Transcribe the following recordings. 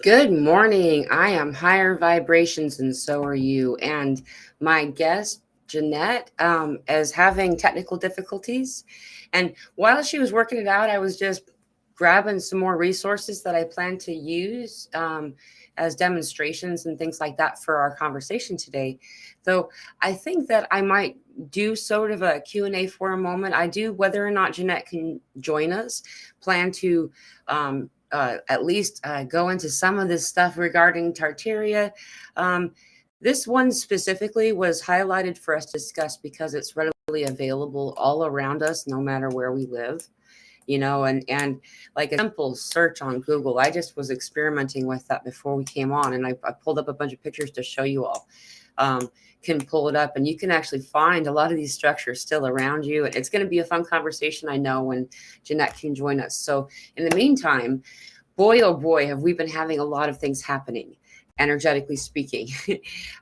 Good morning. I am higher vibrations, and so are you. And my guest, Janette, is having technical difficulties. And while she was working it out, I was just grabbing some more resources that I plan to use as demonstrations and things like that for our conversation today. Though I think that I might do sort of a Q&A for a moment. I do, whether or not Janette can join us, plan to at least go into some of this stuff regarding Tartaria. This one specifically was highlighted for us to discuss because it's readily available all around us, no matter where we live. And like a simple search on Google, I just was experimenting with that before we came on, and I pulled up a bunch of pictures to show you all. Can pull it up, and you can actually find a lot of these structures still around you. It's going to be a fun conversation, I know, when Janette can join us. So in the meantime, boy, oh boy, have we been having a lot of things happening, energetically speaking.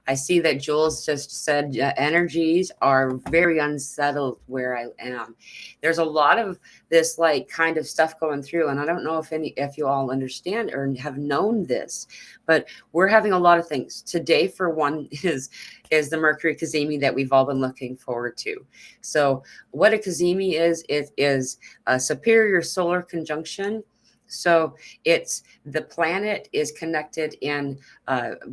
I see that Jules just said energies are very unsettled where I am. There's a lot of this like kind of stuff going through, and I don't know if you all understand or have known this, but we're having a lot of things. Today, for one, is the Mercury Cazimi that we've all been looking forward to. So what a Cazimi is, it is a superior solar conjunction. So it's the planet is connected in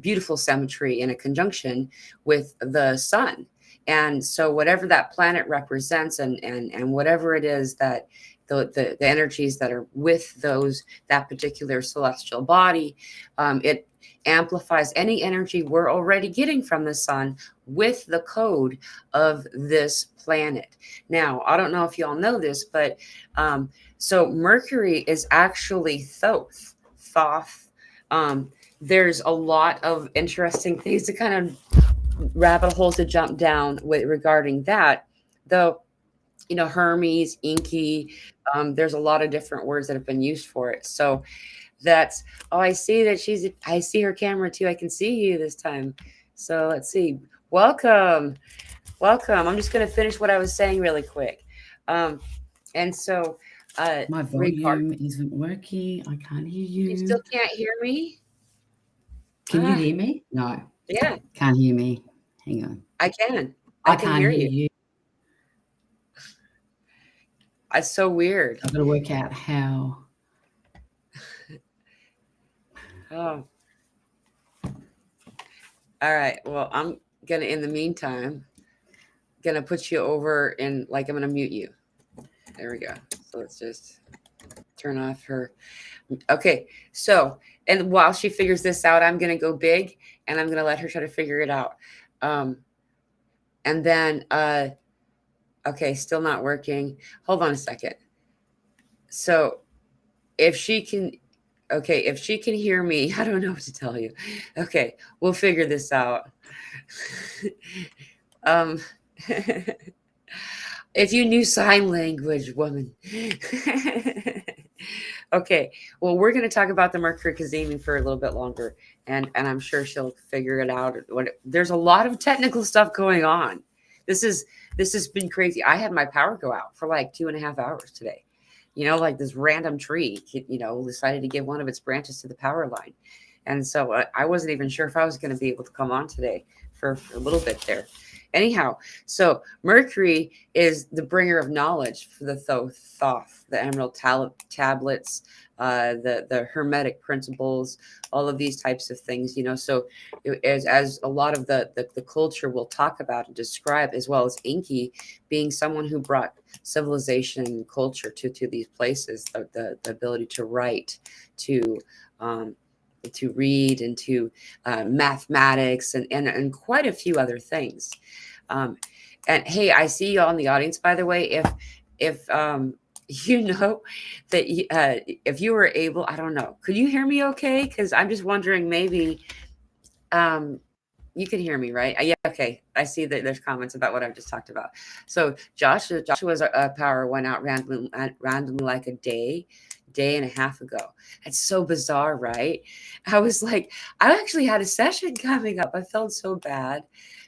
beautiful symmetry in a conjunction with the sun. And so whatever that planet represents and whatever it is that the energies that are with that particular celestial body, it amplifies any energy we're already getting from the sun with the code of this planet. Now, I don't know if you all know this, but so Mercury is actually Thoth. Thoth. There's a lot of interesting things to kind of rabbit holes to jump down with regarding that. Though, Hermes, Inky, there's a lot of different words that have been used for it. So that's, oh, I see her camera too. I can see you this time. So let's see. Welcome. Welcome. I'm just going to finish what I was saying really quick. And so, My volume isn't working. I can't hear you still you. can't hear me? Can you hear me? No, Yeah, can't hear me. Hang on. I can. I I can can't hear hear you. you. It's so weird. I've got to work out how. Oh, all right. Well, I'm gonna, in the meantime, gonna put you over and like I'm gonna mute you. There we go. So let's just turn off her. Okay. So, and while she figures this out, I'm gonna go big and I'm gonna let her try to figure it out. Um, and then, okay, still not working. Hold on a second. So if she can, okay, if she can hear me, I don't know what to tell you. Okay, we'll figure this out. um, if you knew sign language, woman. Okay, well, we're going to talk about the Mercury Cazimi for a little bit longer, and I'm sure she'll figure it out. There's a lot of technical stuff going on. This has been crazy. I had my power go out for like 2.5 hours today. Like this random tree, decided to give one of its branches to the power line. And so I wasn't even sure if I was going to be able to come on today for a little bit there. Anyhow, so Mercury is the bringer of knowledge for the Thoth, the Emerald tablets, the Hermetic principles, all of these types of things. So as a lot of the culture will talk about and describe, as well as Inky being someone who brought civilization and culture to these places, the ability to write, um, to read, and to mathematics, and quite a few other things. And hey, I see you all in the audience, by the way. If you know that if you were able, I don't know, could you hear me okay? Because I'm just wondering, maybe you can hear me, right? Yeah, okay. I see that there's comments about what I've just talked about. So Joshua's power went out randomly like a day and a half ago. It's so bizarre, right? I was like, I actually had a session coming up. I felt so bad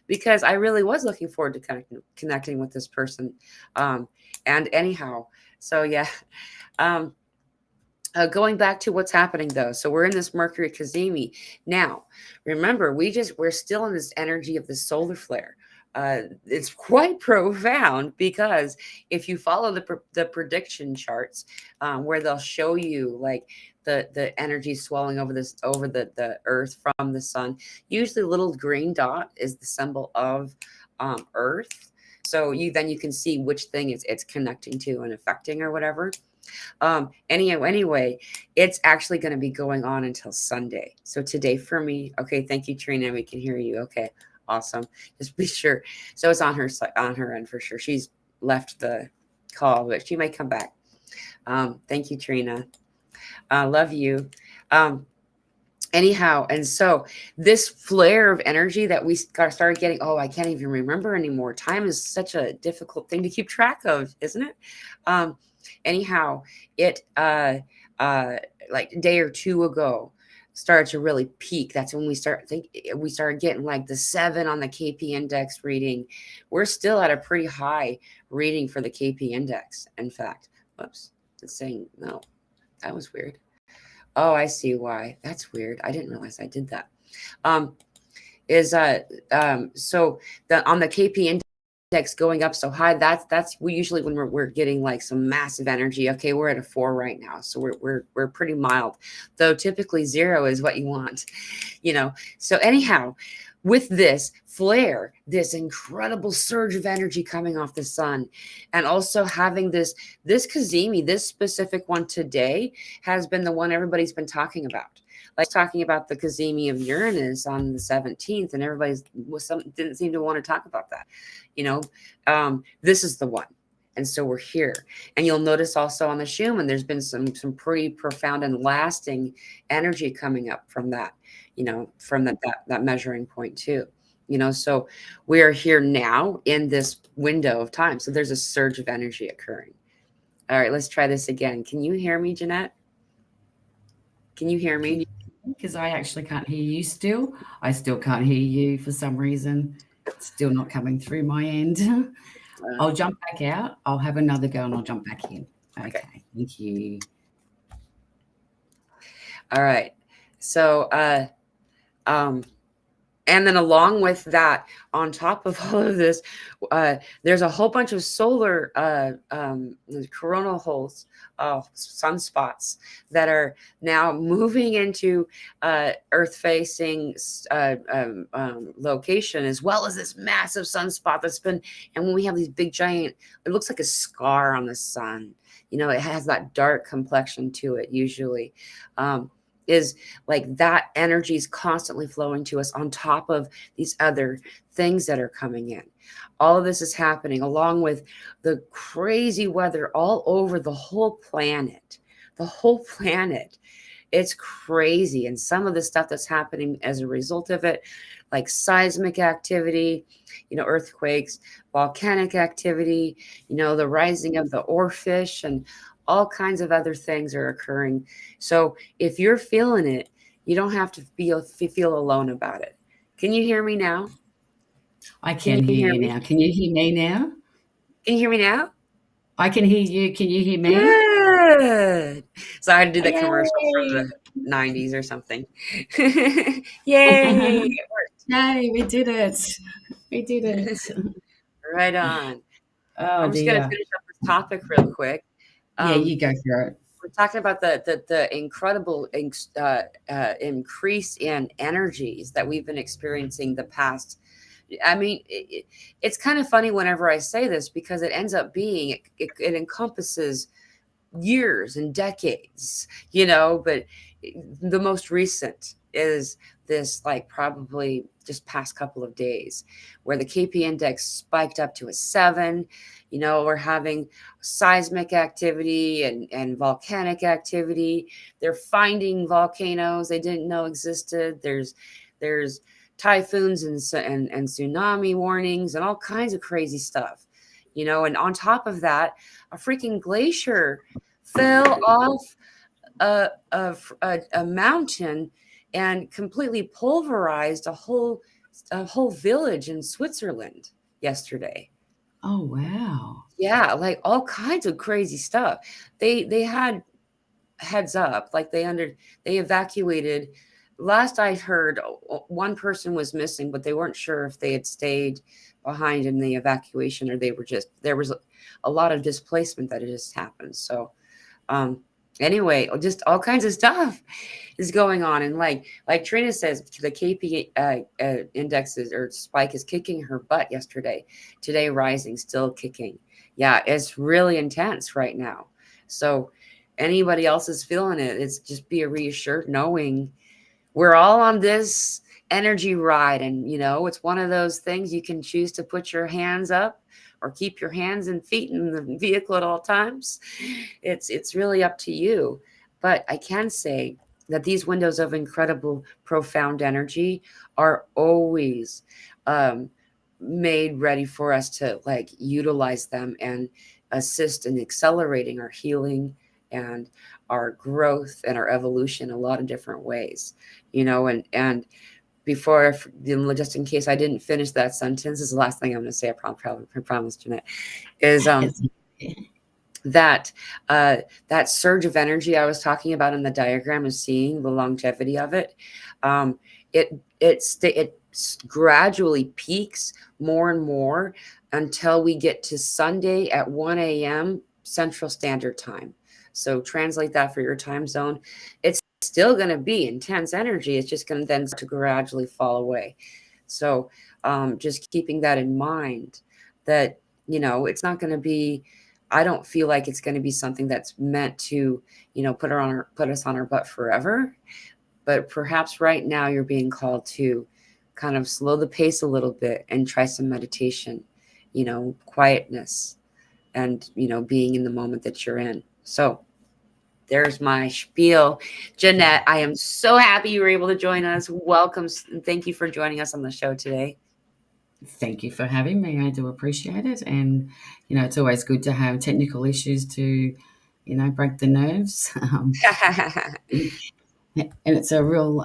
because I really was looking forward to connecting with this person. And anyhow, so yeah. Um, Going back to what's happening though, so we're in this Mercury Kazemi now. Remember, we're still in this energy of the solar flare. It's quite profound because if you follow the prediction charts, where they'll show you like the energy swelling over the Earth from the sun, usually little green dot is the symbol of Earth. So you can see which thing it's connecting to and affecting or whatever. Anyway, it's actually going to be going on until Sunday. So today for me, okay, thank you, Trina. We can hear you. Okay, awesome. Just be sure. So it's on her end for sure. She's left the call, but she might come back. Thank you, Trina. Love you. Um, Anyhow, and so this flare of energy that we started getting, oh, I can't even remember anymore. Time is such a difficult thing to keep track of, isn't it? Um, Anyhow, it like a day or two ago started to really peak. That's when we started getting like the 7 on the KP index reading. We're still at a pretty high reading for the KP index. In fact, whoops, it's saying no. That was weird. Oh, I see why. That's weird. I didn't realize I did that. Um, is so the on the KP index going up so high, that's we usually when we're getting like some massive energy. Okay, we're at a 4 right now, so we're pretty mild. Though typically 0 is what you want, you know. So anyhow, with this flare, this incredible surge of energy coming off the sun, and also having this Kazemi, this specific one today, has been the one everybody's been talking about. Like talking about the Kazemi of Uranus on the 17th, and didn't seem to want to talk about that. You know, this is the one. And so we're here. And you'll notice also on the Schumann, there's been some pretty profound and lasting energy coming up from that, you know, from that measuring point too. You know, so we are here now in this window of time. So there's a surge of energy occurring. All right, let's try this again. Can you hear me, Janette? Can you hear me? Because I actually can't hear you still. I still can't hear you for some reason. It's still not coming through my end. I'll jump back out. I'll have another go and I'll jump back in. Okay. Thank you. All right. So, and then along with that, on top of all of this, there's a whole bunch of solar coronal holes, sunspots that are now moving into Earth-facing location, as well as this massive sunspot that's been. And when we have these big giant, it looks like a scar on the sun. You know, it has that dark complexion to it usually. Is like that energy is constantly flowing to us on top of these other things that are coming in. All of this is happening along with the crazy weather all over the whole planet. The whole planet. It's crazy. And some of the stuff that's happening as a result of it, like seismic activity, you know, earthquakes, volcanic activity, you know, the rising of the oarfish, and all kinds of other things are occurring. So if you're feeling it, you don't have to feel alone about it. Can you hear me now? I can hear you now. Can you hear me now? Can you hear me now? I can hear you. Can you hear me? Good. So I had to do the commercial from the 90s or something. Yay! Yay, we did it. We did it. Right on. Oh, I'm just going to finish up this topic real quick. Yeah, you go for it. We're talking about the incredible increase in energies that we've been experiencing the past. I mean, it's kind of funny whenever I say this because it ends up being it encompasses years and decades, you know, but the most recent is this like probably just past couple of days where the KP index spiked up to a 7. You know, we're having seismic activity and volcanic activity. They're finding volcanoes they didn't know existed. There's typhoons and tsunami warnings and all kinds of crazy stuff, you know. And on top of that, a freaking glacier fell off a mountain and completely pulverized a whole village in Switzerland yesterday. Oh, wow. Yeah, like all kinds of crazy stuff. They had heads up, like they evacuated. Last I heard, one person was missing, but they weren't sure if they had stayed behind in the evacuation or they were just there was a lot of displacement that had just happened. So um anyway, just all kinds of stuff is going on, and like Trina says, the KP indexes or spike is kicking her butt yesterday. Today rising, still kicking. Yeah, it's really intense right now. So anybody else is feeling it, it's just be reassured knowing we're all on this energy ride. And it's one of those things, you can choose to put your hands up or keep your hands and feet in the vehicle at all times. It's really up to you. But I can say that these windows of incredible profound energy are always um, made ready for us to like utilize them and assist in accelerating our healing and our growth and our evolution a lot of different ways. And before, just in case I didn't finish that sentence, this is the last thing I'm going to say. I promise, Jeanette, is that that surge of energy I was talking about in the diagram, is seeing the longevity of it. Um, it gradually peaks more and more until we get to Sunday at 1 a.m. Central Standard Time. So translate that for your time zone. It's still going to be intense energy. It's just going to then to gradually fall away. So just keeping that in mind, that it's not going to be. I don't feel like it's going to be something that's meant to, put us on our butt forever. But perhaps right now you're being called to kind of slow the pace a little bit and try some meditation, quietness, and being in the moment that you're in. So there's my spiel. Janette, I am so happy you were able to join us. Welcome. Thank you for joining us on the show today. Thank you for having me. I do appreciate it. And, it's always good to have technical issues to, break the nerves. And it's a real,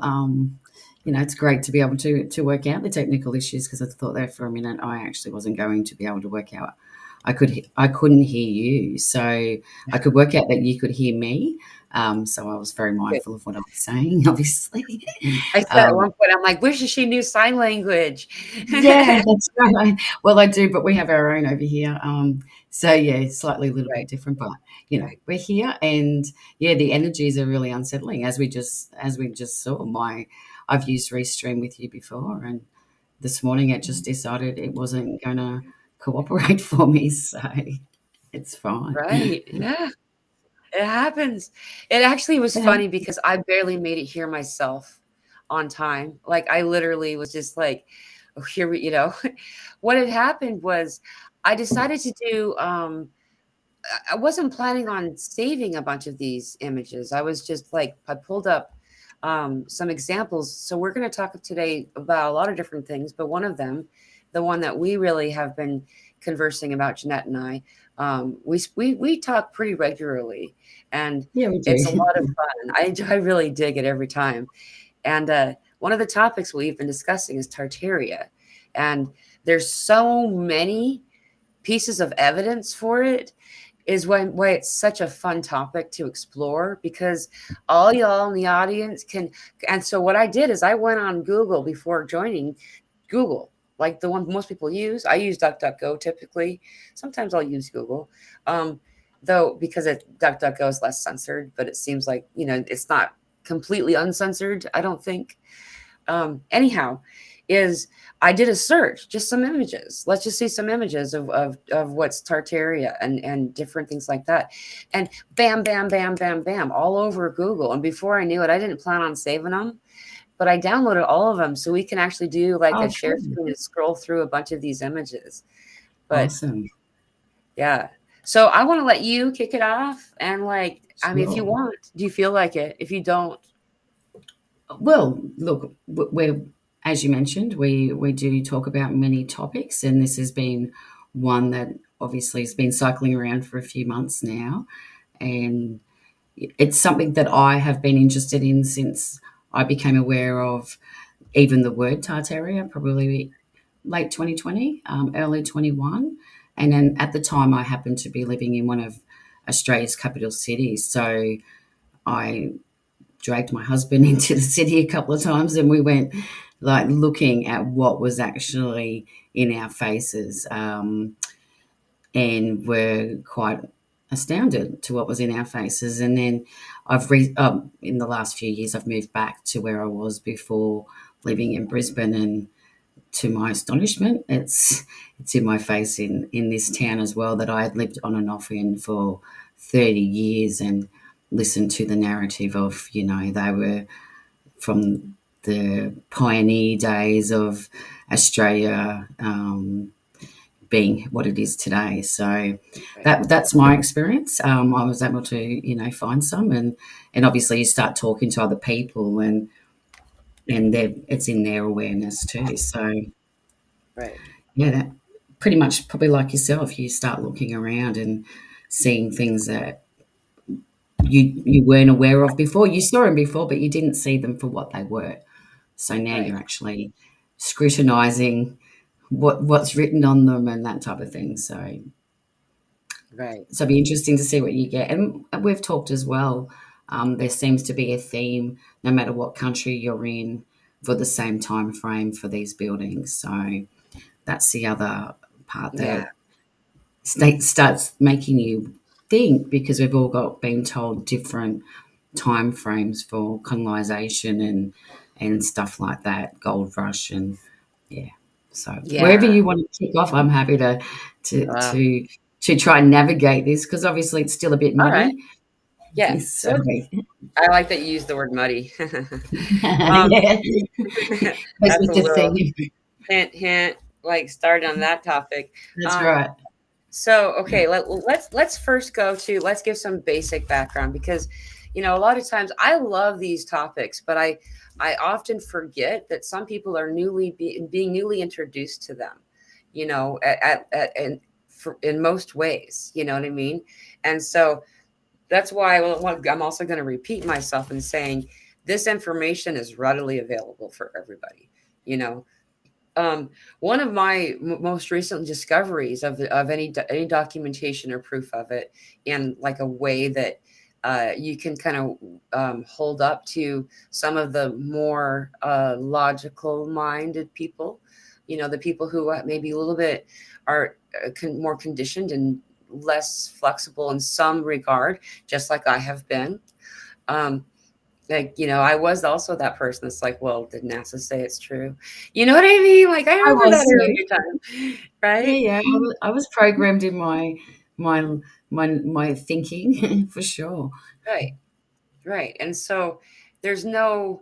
it's great to be able to work out the technical issues, because I thought there for a minute I actually wasn't going to be able to work out. I couldn't hear you, so I could work out that you could hear me. So I was very mindful of what I was saying, obviously. I said at one point, I'm like, wishes she knew sign language. Yeah, that's right. Well, I do, but we have our own over here. So yeah, slightly a little Right. bit different, but Right. we're here, and yeah, the energies are really unsettling, as we just saw. I've used Restream with you before, and this morning it just decided it wasn't going to cooperate for me, so it's fine. Right. Yeah. It happens. It actually was Yeah. funny because I barely made it here myself on time. Like I literally was just like, oh, here what had happened was I decided to do I wasn't planning on saving a bunch of these images. I was just like, I pulled up some examples. So we're going to talk today about a lot of different things, but one of them, the one that we really have been conversing about, Janette and I, we talk pretty regularly, and Yeah, we it's a do. lot of fun. I really dig it every time. And one of the topics we've been discussing is Tartaria, and there's so many pieces of evidence for it, is why it's such a fun topic to explore, because all y'all in the audience can. And so what I did is I went on Google before joining Google, like the one most people use. I use DuckDuckGo typically. Sometimes I'll use Google, though, because DuckDuckGo is less censored, but it seems like it's not completely uncensored, I don't think. Anyhow, is I did a search, just some images. Let's just see some images of what's Tartaria and different things like that. And bam, bam, bam, bam, bam, all over Google. And before I knew it, I didn't plan on saving them, but I downloaded all of them so we can actually do like Oh, a share cool. screen and scroll through a bunch of these images. But Awesome. yeah. So I want to let you kick it off. And like, I mean, if you Sure. want, do you feel like it? If you don't, Well, look, we're, as you mentioned, we do talk about many topics, and this has been one that obviously has been cycling around for a few months now, and it's something that I have been interested in since I became aware of even the word Tartaria, probably late 2020, early 21, and then at the time I happened to be living in one of Australia's capital cities, so I dragged my husband into the city a couple of times, and we went like looking at what was actually in our faces, and were quite astounded to what was in our faces. And then in the last few years, I've moved back to where I was before, living in Brisbane, and to my astonishment, it's in my face in this town as well, that I had lived on and off in for 30 years, and listened to the narrative of, they were from the pioneer days of Australia, being what it is today. So that's my experience. I was able to, find some, and obviously you start talking to other people, and it's in their awareness too. So Right. yeah, that pretty much, probably like yourself, you start looking around and seeing things that you weren't aware of before. You saw them before, but you didn't see them for what they were. So now Right. you're actually scrutinizing what's written on them and that type of thing. So Right. it'll be interesting to see what you get. And we've talked as well. There seems to be a theme, no matter what country you're in, for the same time frame for these buildings. So that's the other part Yeah. that starts making you think, because we've all been told different time frames for colonization and stuff like that, gold rush, and yeah. So wherever Yeah. you want to kick off, I'm happy to Uh, to to try and navigate this, because obviously it's still a bit all right. muddy. Yeah. So So I like that you use the word muddy. um, yeah, goes that's with a the little theme. hint, like started on that topic. That's Um, right. So, okay, let's first let's give some basic background, because a lot of times I love these topics, but I often forget that some people are being newly introduced to them, in most ways, you know what I mean? And so that's why I'm also going to repeat myself in saying this information is readily available for everybody, you know. um, One of my most recent discoveries of any documentation or proof of it, in like a way that you can kind of hold up to some of the more logical minded people, the people who maybe a little bit are more conditioned and less flexible in some regard, just like I have been. Um, like, I was also that person that's like, well, did NASA say it's true? You know what I mean? Like, I I remember was that too. earlier time, Yeah, right? yeah. I was programmed in my my thinking for sure. Right, right. And so there's no,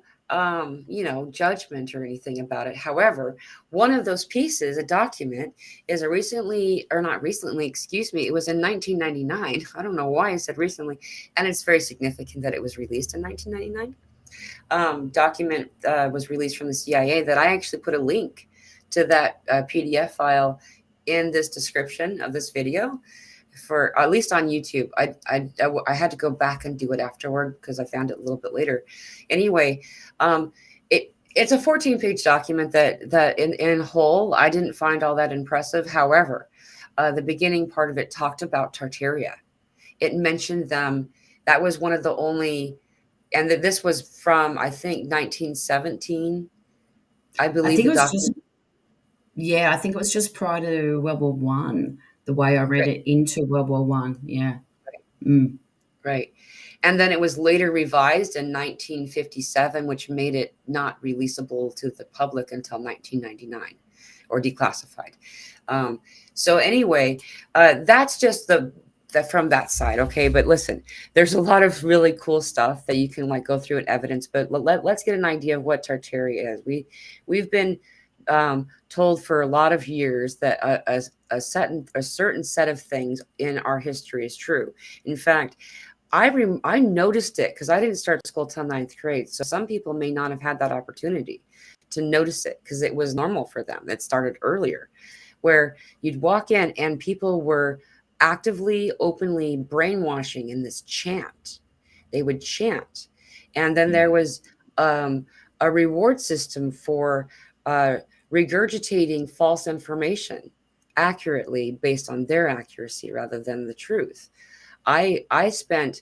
judgment or anything about it. However, one of those pieces, a document, is a recently, or not recently, excuse me, it was in 1999. I don't know why I said recently. And it's very significant that it was released in 1999. Document was released from the CIA that I actually put a link to that PDF file in this description of this video, for at least on YouTube. I had to go back and do it afterward because I found it a little bit later. Anyway, it's a 14-page document that in whole I didn't find all that impressive. However, the beginning part of it talked about Tartaria. It mentioned them. That was one of the only, and that this was from, I think, 1917. I I believe think the it was just, document. yeah, I think it was just prior to World War One, the way I read Right, it into World War One. Yeah. Mm. right. And then it was later revised in 1957, which made it not releasable to the public until 1999, or declassified. Um, so anyway, that's just the from that side, okay? But listen, there's a lot of really cool stuff that you can like go through in evidence. But let's get an idea of what Tartaria is. We've been told for a lot of years that a certain set of things in our history is true. In fact, I noticed it because I didn't start school till ninth grade. So some people may not have had that opportunity to notice it because it was normal for them. It started earlier, where you'd walk in and people were actively, openly brainwashing in this chant. They would chant. And then there was um, a reward system for uh, regurgitating false information accurately based on their accuracy rather than the truth. I spent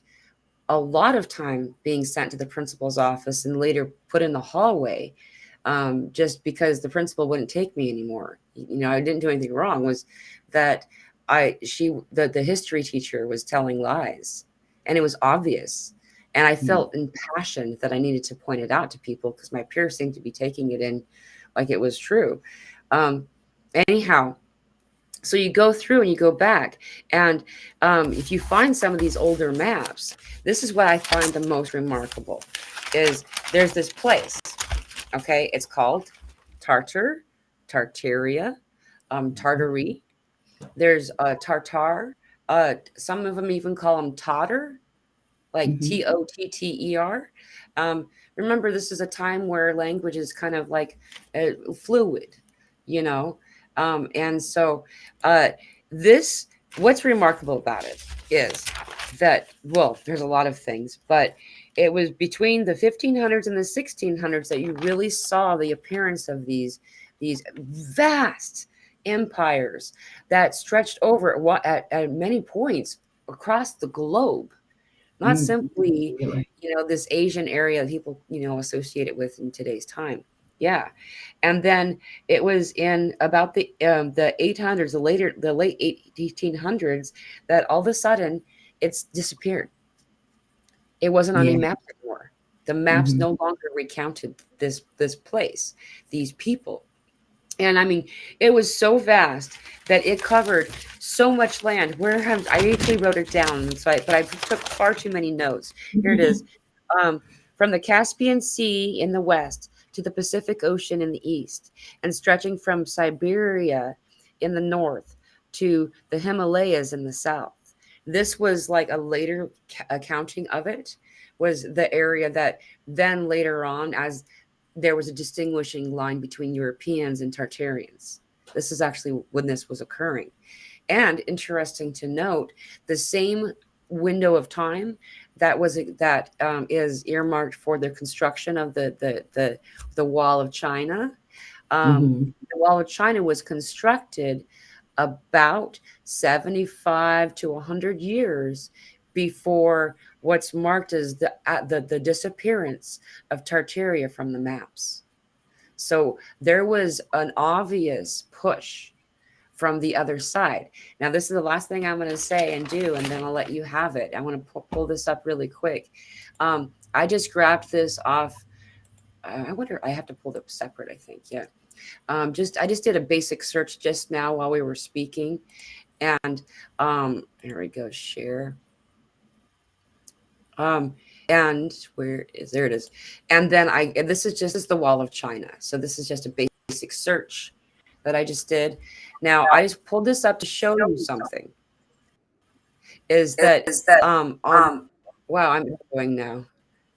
a lot of time being sent to the principal's office and later put in the hallway, just because the principal wouldn't take me anymore. I didn't do anything wrong. Was that the history teacher was telling lies, and it was obvious. And I felt impassioned that I needed to point it out to people because my peers seemed to be taking it in like it was true. Anyhow, so you go through and you go back, and if you find some of these older maps, this is what I find the most remarkable. Is there's this place, okay? It's called Tartaria, Tartary. There's Tartar. Some of them even call them Totter, like Totter. Remember, this is a time where language is kind of like fluid, you know. And so this, what's remarkable about it is that, well, there's a lot of things, but it was between the 1500s and the 1600s that you really saw the appearance of these vast empires that stretched over at many points across the globe, not simply this Asian area that people associate it with in today's time. Yeah. And then it was in about the 800s, the late 1800s, that all of a sudden it's disappeared. It wasn't on any maps anymore. The maps no longer recounted this place, these people. And I mean, it was so vast that it covered so much land. I actually wrote it down, but I took far too many notes. Here it is. From the Caspian Sea in the west to the Pacific Ocean in the east, and stretching from Siberia in the north to the Himalayas in the south. This was like a later accounting of it, was the area that then later on, as there was a distinguishing line between Europeans and Tartarians. This is actually when this was occurring. And interesting to note, the same window of time that is earmarked for the construction of the Wall of China. The Wall of China was constructed about 75 to 100 years before what's marked as the disappearance of Tartaria from the maps. So there was an obvious push from the other side. Now, this is the last thing I'm going to say and do, and then I'll let you have it. I want to pull this up really quick. I just grabbed this off. I wonder, I have to pull it up separate, I think. Yeah. I just did a basic search just now while we were speaking. And here we go, share. And there it is. And then this is the Wall of China. So this is just a basic search that I just did. Now I just pulled this up to show you something. Is that wow, I'm going now.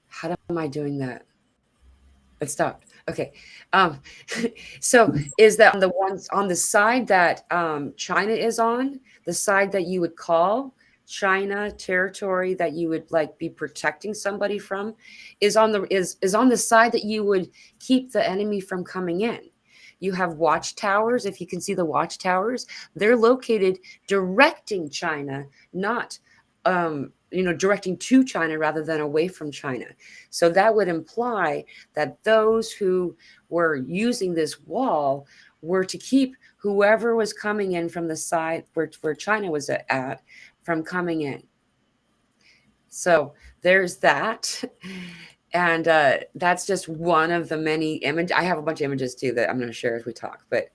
How am I doing that? It stopped. Okay. So is that on the side that China is on, the side that you would call China territory, that you would like be protecting somebody from, is on the side that you would keep the enemy from coming in. You have watchtowers. If you can see the watchtowers, they're located directing China, not directing to China rather than away from China. So that would imply that those who were using this wall were to keep whoever was coming in from the side where China was at from coming in. So there's that. And that's just one of the many images. I have a bunch of images too that I'm going to share as we talk, but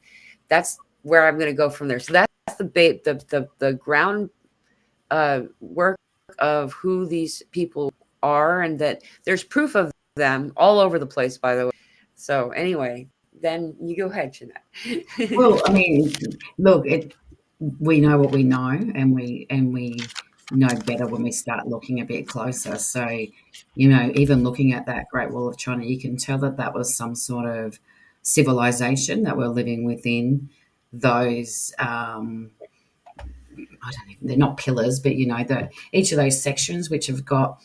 that's where I'm going to go from there. So that's the ground work of who these people are, and that there's proof of them all over the place, by the way. So anyway, then you go ahead, Janette. Well, I mean, look, we know what we know, and we know better when we start looking a bit closer. So, even looking at that Great Wall of China, you can tell that was some sort of civilization that were living within those. I don't even, they're not pillars, but each of those sections which have got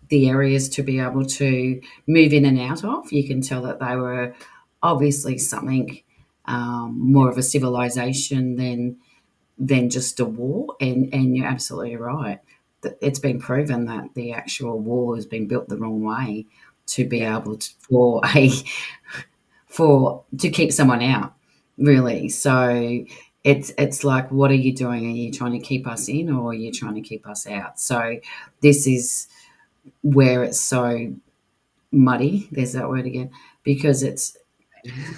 the areas to be able to move in and out of, you can tell that they were obviously something more of a civilization than just a war. And you're absolutely right. it's been proven that the actual wall has been built the wrong way to be Yeah. able to to keep someone out, really. So it's like, what are you doing? Are you trying to keep us in, or are you trying to keep us out? So this is where it's so muddy. There's that word again, because it's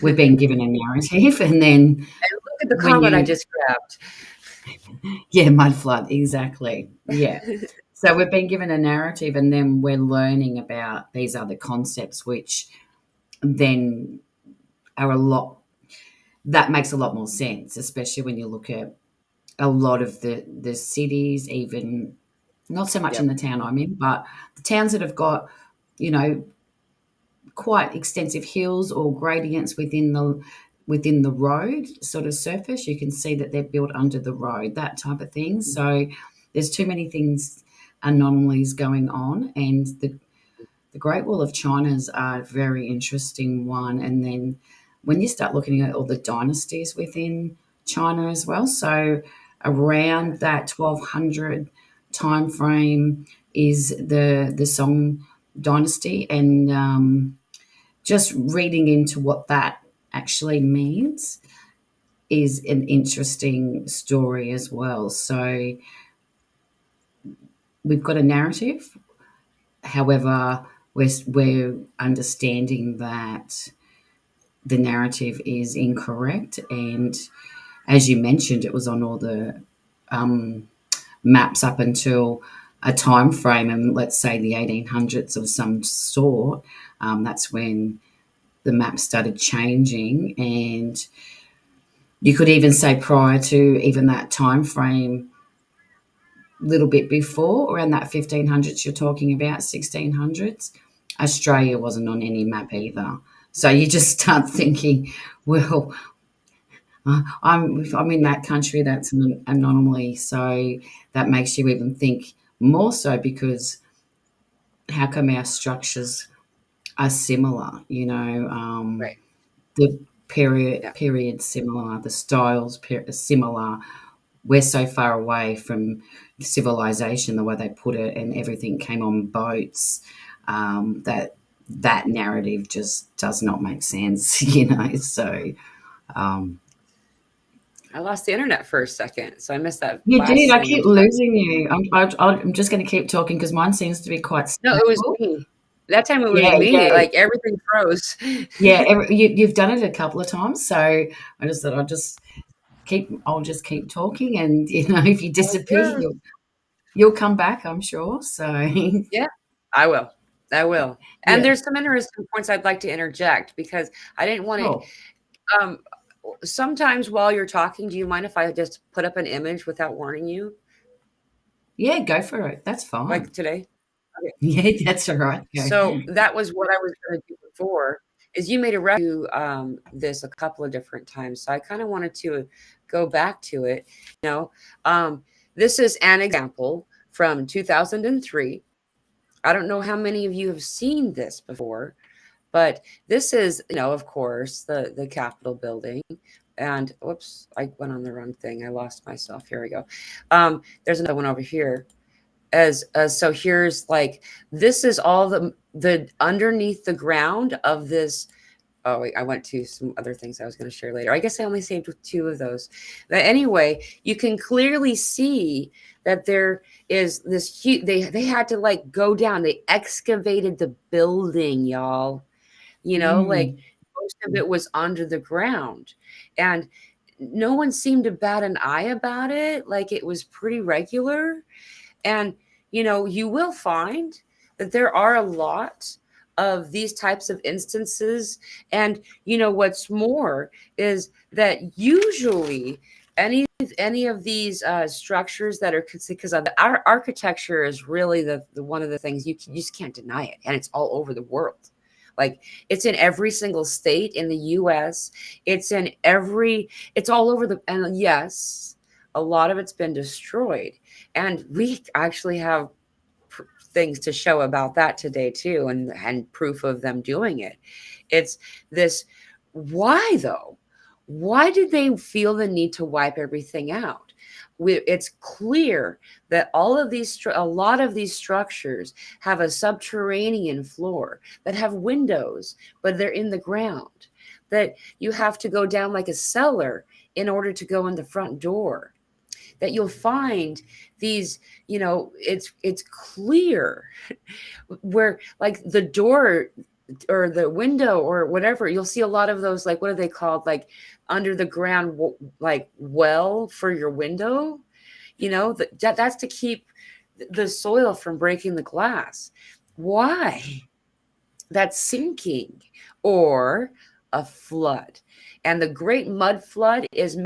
we've been given a narrative, and then Look at the when comment I you just grabbed. yeah, mud flood, exactly, yeah. So we've been given a narrative, and then we're learning about these other concepts, which then are a lot that makes a lot more sense, especially when you look at a lot of the cities, even not so much in Yep. the town I'm in, but the towns that have got, you know, quite extensive hills or gradients within the road sort of surface. You can see that they're built under the road, that type of thing. So there's too many things, anomalies going on, and the Great Wall of China's a very interesting one. And then when you start looking at all the dynasties within China as well, so around that 1200 time frame is the Song dynasty, and just reading into what that actually means is an interesting story as well. So we've got a narrative. However, we're understanding that the narrative is incorrect. And as you mentioned, it was on all the maps up until a time frame, and let's say the 1800s of some sort. That's when the map started changing, and you could even say prior to even that time frame, little bit before, around that 1500s you're talking about, 1600s, Australia wasn't on any map either. So you just start thinking, well, I'm in that country, that's an anomaly. So that makes you even think more so, because how come our structures are similar? Right. The Yeah. period similar, the styles similar. We're so far away from civilization, the way they put it, and everything came on boats, that narrative just does not make sense, So um, I lost the internet for a second, so I missed that you did. last I thing. I'm keep sorry. losing you. I'm just going to keep talking because mine seems to be quite No, it was stable. me. That time it was Yeah, me. yeah, Like everything froze. yeah. You've done it a couple of times, so I just thought I'll just keep talking, and if you Oh, disappear, yeah. you'll come back, I'm sure. So Yeah, I will. I will. And yeah, there's some interesting points I'd like to interject because I didn't want sure. to. Sometimes while you're talking, do you mind if I just put up an image without warning you, Yeah, go for it. That's like fine. today? Okay. Yeah, that's all right. Go. So that was what I was going to do before. Is you made a reference to this a couple of different times, so I kind of wanted to go back to it. You know, this is an example from 2003. I don't know how many of you have seen this before, but this is, of course, the Capitol building. And whoops, I went on the wrong thing. I lost myself. Here we go. There's another one over here. As so here's like this is all the underneath the ground of this. Oh wait, I went to some other things I was going to share later. I guess I only saved two of those. But anyway, you can clearly see that there is this huge. They had to like go down. They excavated the building, y'all. Like Mm. most of it was under the ground, and no one seemed to bat an eye about it. Like it was pretty regular. And, you will find that there are a lot of these types of instances. And, what's more is that usually any of these structures that are because our architecture is really the one of the things you just can't deny it, and it's all over the world. Like it's in every single state in the US. It's all over and yes, a lot of it's been destroyed. And we actually have things to show about that today too, and proof of them doing it. It's this. Why though? Why did they feel the need to wipe everything out? it's clear that a lot of these structures have a subterranean floor that have windows, but they're in the ground. That you have to go down like a cellar in order to go in the front door. That you'll find these, it's clear where like the door or the window or whatever, you'll see a lot of those, like, what are they called, like under the ground, like well for your window, that's to keep the soil from breaking the glass. Why? That's sinking or a flood. And the great mud flood is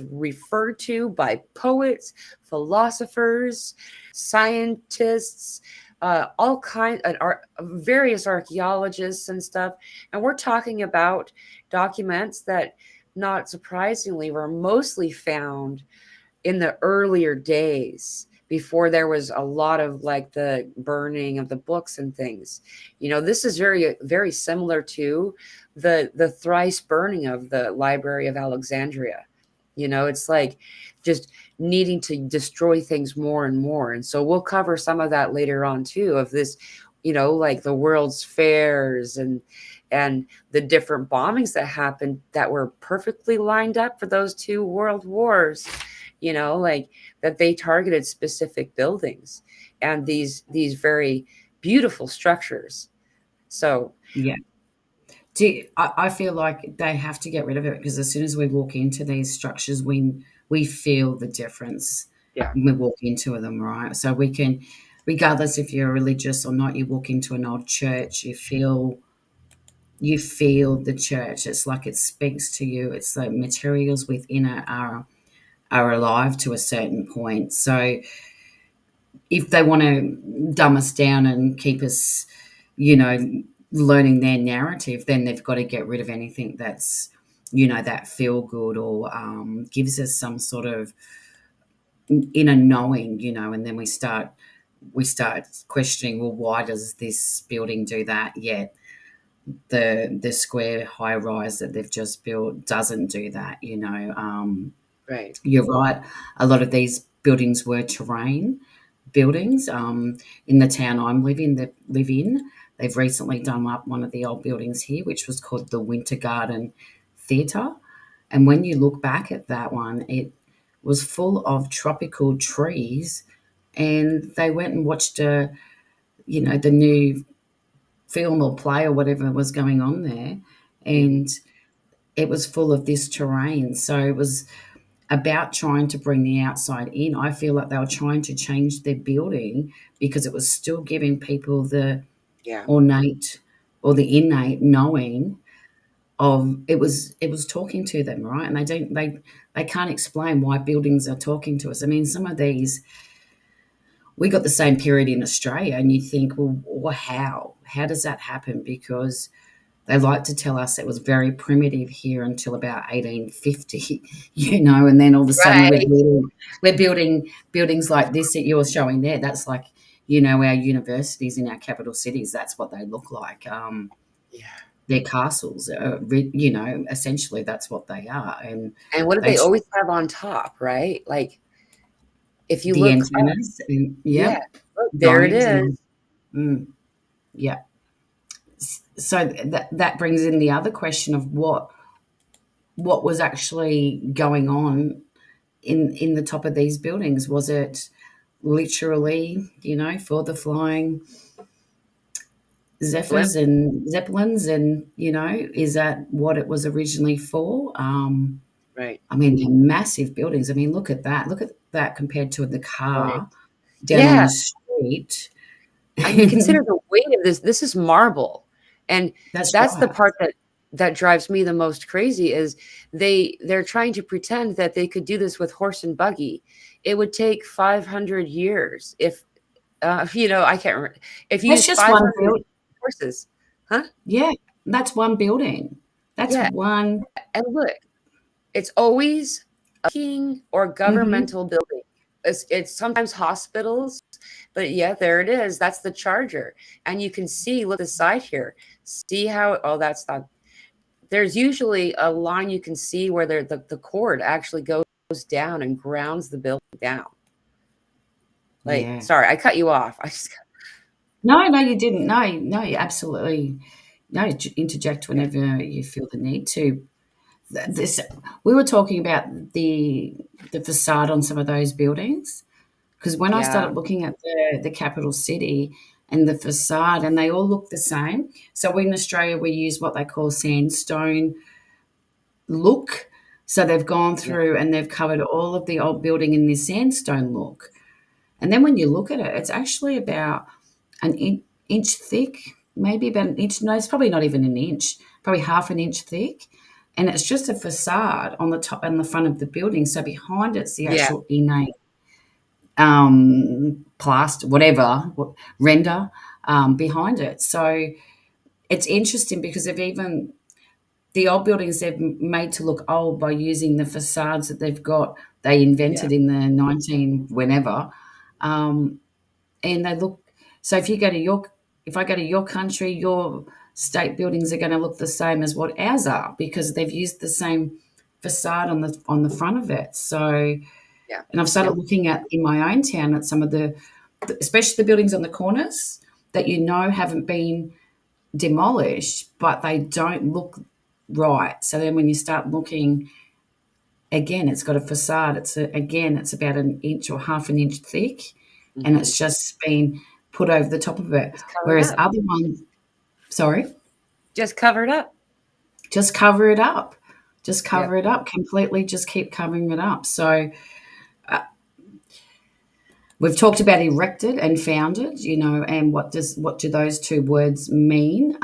referred to by poets, philosophers, scientists, all kinds of various archaeologists and stuff. And we're talking about documents that, not surprisingly, were mostly found in the earlier days, before there was a lot of like the burning of the books and things. This is very, very similar to the thrice burning of the Library of Alexandria. It's like just needing to destroy things more and more. And so we'll cover some of that later on too, of this, like the World's Fairs and the different bombings that happened that were perfectly lined up for those two world wars, like that they targeted specific buildings and these very beautiful structures. So Yeah. I feel like they have to get rid of it, because as soon as we walk into these structures, we feel the difference yeah, when we walk into them, right? So we can, regardless if you're religious or not, you walk into an old church, you feel the church. It's like it speaks to you. It's the materials within it are alive to a certain point. So if they want to dumb us down and keep us, learning their narrative, then they've got to get rid of anything that's, that feel good or gives us some sort of inner knowing, and then we start questioning, well, why does this building do that, yet the square high rise that they've just built doesn't do that. right. You're right, a lot of these buildings were terrain buildings. In the town I'm live in, they've recently done up one of the old buildings here, which was called the Winter Garden Theatre. And when you look back at that one, it was full of tropical trees, and they went and watched the new film or play or whatever was going on there, Mhm. and it was full of this terrain. So it was about trying to bring the outside in. I feel like they were trying to change their building because it was still giving people the Yeah, ornate or the innate knowing of it was talking to them, right? And they can't explain why buildings are talking to us. I mean, some of these, we got the same period in Australia, and you think, well, how does that happen? Because they like to tell us it was very primitive here until about 1850, and then all of a sudden right. we're building buildings like this that you're showing there. That's like, our universities in our capital cities. That's what they look like. Yeah. They're castles. Essentially that's what they are, and And what do they they always have on top, right? Like if you the look up, antennas. And, yeah, yep, look, there it domes and is. all. Yeah. So that brings in the other question of what was actually going on in the top of these buildings. Was it literally, for the flying Blimp. Zephyrs and Zeppelins, and is that what it was originally for? Right. I mean, they're massive buildings. I mean, look at that compared to the Right. car down on Yeah. the street. You consider the weight of this. This is marble. And That's that's the right. part that drives me the most crazy is they're trying to pretend that they could do this with horse and buggy. It would take 500 years if I can't remember. If you That's use just one 500 building. horses. Huh? Yeah, that's one building. That's Yeah. one. And look, it's always a king or Mhm. governmental building. It's sometimes hospitals, but yeah, there it is. That's the charger. And you can see, look at the side here. See how, oh, that's not, there's usually a line you can see where the cord actually goes down and grounds the building down. Like, Yeah. sorry, I cut you off. I just No, no, you didn't. No, no, you absolutely no. Interject whenever you feel the need to. This we were talking about the facade on some of those buildings because when I yeah, started looking at the capital city and the facade, and they all look the same. So in Australia, we use what they call sandstone look. So they've gone yeah, through and they've covered all of the old building in this sandstone look. And then when you look at it, it's actually about an inch thick, maybe about an inch. No, it's probably not even an inch, probably half an inch thick. And it's just a facade on the top and the front of the building. So behind it's the yeah, actual innate plaster, whatever, render behind it. So it's interesting because they've even the old buildings they've made to look old by using the facades that they've got. They yeah, invented in the 19 whenever, and they look. So if I go to your country, your state buildings are going to look the same as what ours are because they've used the same facade on the front of it. So, yeah, and I've started yep, looking at in my own town at some of especially the buildings on the corners that haven't been demolished, but they don't look right. So then when you start looking again, it's got a facade. It's about an inch or half an inch thick, and hmm it's just been put over the top of it. just covered Whereas up, other ones, sorry, just covered up. just cover it up, just Yep. cover it up completely. Just keep covering it up. So we've talked about erected and founded, and what do those two words mean?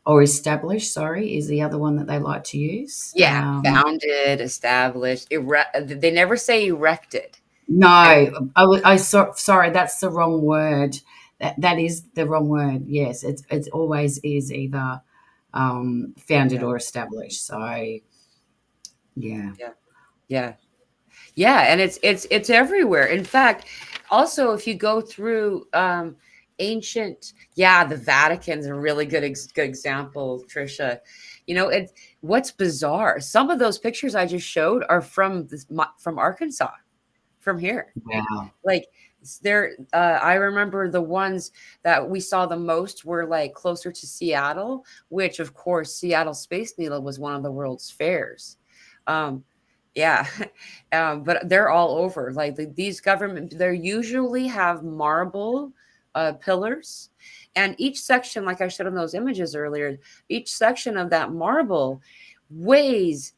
Or established, sorry, is the other one that they like to use. Yeah, founded, established, they never say erected. No, And sorry, that's the wrong word. That is the wrong word. Yes, it always is either founded yeah, or established. So yeah. yeah, yeah. Yeah, and it's everywhere. In fact, also if you go through ancient, yeah, the Vatican's a really good example, Trisha. It what's bizarre. Some of those pictures I just showed are from Arkansas, from here. Wow. Like I remember the ones that we saw the most were like closer to Seattle, which of course Seattle Space Needle was one of the world's fairs. Um, yeah, but they're all over. Like these government, they usually have marble pillars, and each section, like I showed in those images earlier, each section of that marble weighs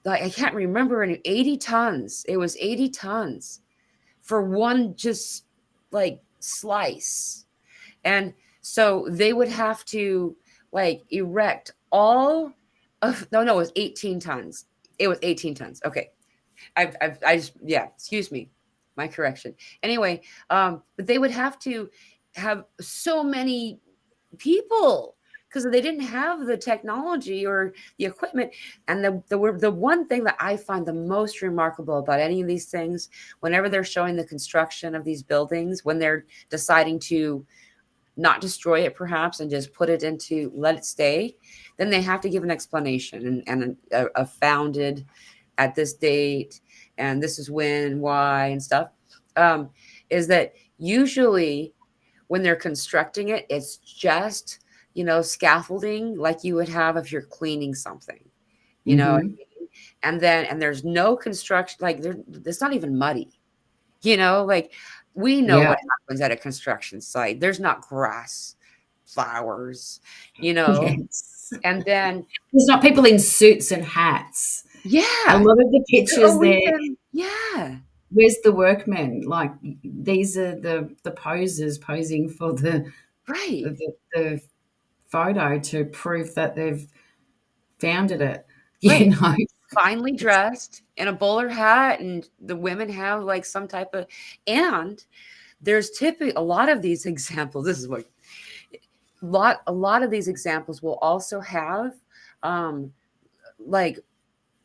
like I can't remember 80 tons. It was 80 tons for one just like slice. And so they would have to like erect all of no, it was 18 tons. It was 18 tons. Okay. I just, yeah, excuse me. My correction. Anyway, but they would have to have so many people because they didn't have the technology or the equipment. And the one thing that I find the most remarkable about any of these things, whenever they're showing the construction of these buildings, when they're deciding to not destroy it perhaps and just put it into let it stay, then they have to give an explanation and a founded at this date and this is when, why, and stuff. um, is that usually when they're constructing it, it's just, scaffolding like you would have if you're cleaning something, you know, Mm-hmm. and there's no construction, like it's not even muddy, like we know Yeah. what happens at a construction site. There's not grass, flowers, you know, Yes. and then, There's not people in suits and hats. A yeah, lot of the they're pictures always there, in, yeah, where's the workmen? Like these are the posers posing for right, the photo to prove that they've founded it. You right. know, Finely dressed in a bowler hat, and the women have like some type of, and there's typically a lot of these examples. This is what a lot of these examples will also have um like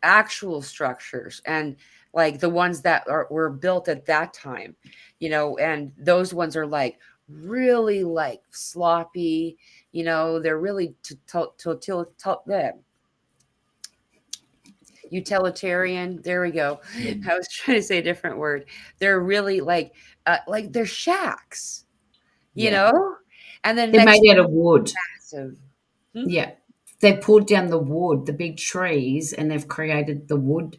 actual structures and like the ones that were built at that time, and those ones are like really like sloppy, they're really utilitarian. There we go. Mm. I was trying to say a different word. They're really like they're shacks, you Yeah. know? And then They're made next out of wood. massive. Hmm? Yeah. They've pulled down the wood, the big trees, and they've created the wood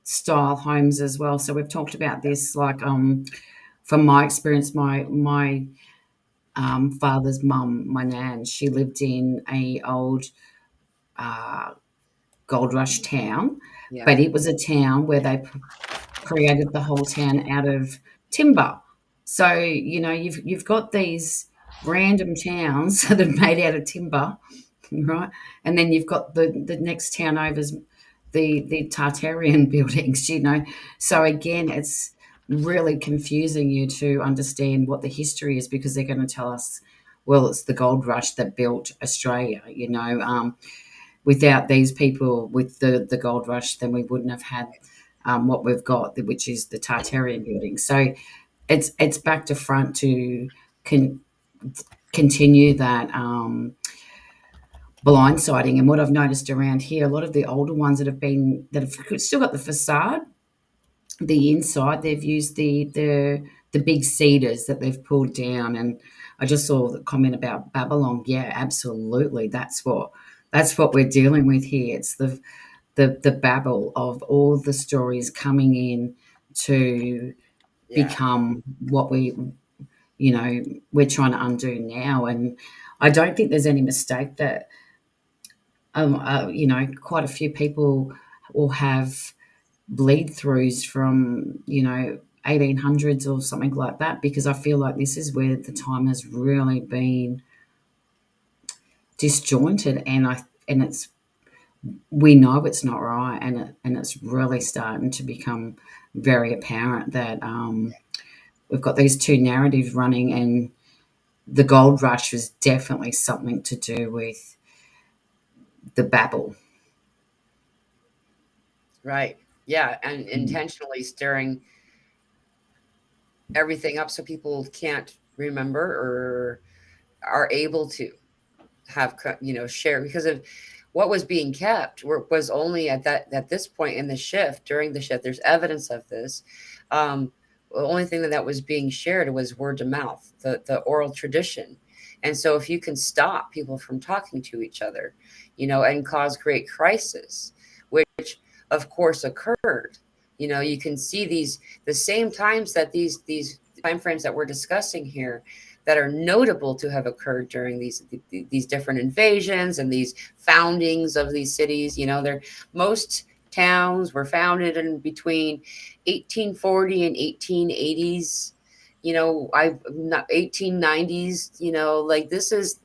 style homes as well. So we've talked about this, like from my experience, my father's mum, my nan, she lived in a old uh, gold rush town, Yeah. but it was a town where they created the whole town out of timber. So you've got these random towns that are made out of timber, right? And then you've got the next town over's the Tartarian buildings. So again, it's really confusing you to understand what the history is, because they're going to tell us, well, it's the gold rush that built Australia. Without these people with the gold rush, then we wouldn't have had what we've got, which is the Tartarian building. So it's back to front to con- continue that blindsiding. And what I've noticed around here, a lot of the older ones that have still got the facade, the inside, they've used the big cedars that they've pulled down. And I just saw the comment about Babylon. Yeah, absolutely. That's what we're dealing with here. It's the babble of all the stories coming in to Yeah. become what we're trying to undo now. And I don't think there's any mistake that quite a few people will have bleed throughs from 1800s or something like that, because I feel like this is where the time has really been disjointed. And it's we know it's not right, and it's really starting to become very apparent that we've got these two narratives running. And the gold rush was definitely something to do with the babble. Right. Yeah. And Mm. intentionally stirring everything up so people can't remember or are able to have share because of what was being kept was only at this point in the shift. During the shift, there's evidence of this. um the only thing that was being shared was word to mouth, the oral tradition. And so if you can stop people from talking to each other, and cause great crisis, which of course occurred. You can see the same times that these time frames that we're discussing here, that are notable to have occurred during these different invasions and these foundings of these cities. They're most towns were founded in between 1840 and 1880s. I not 1890s. Like this is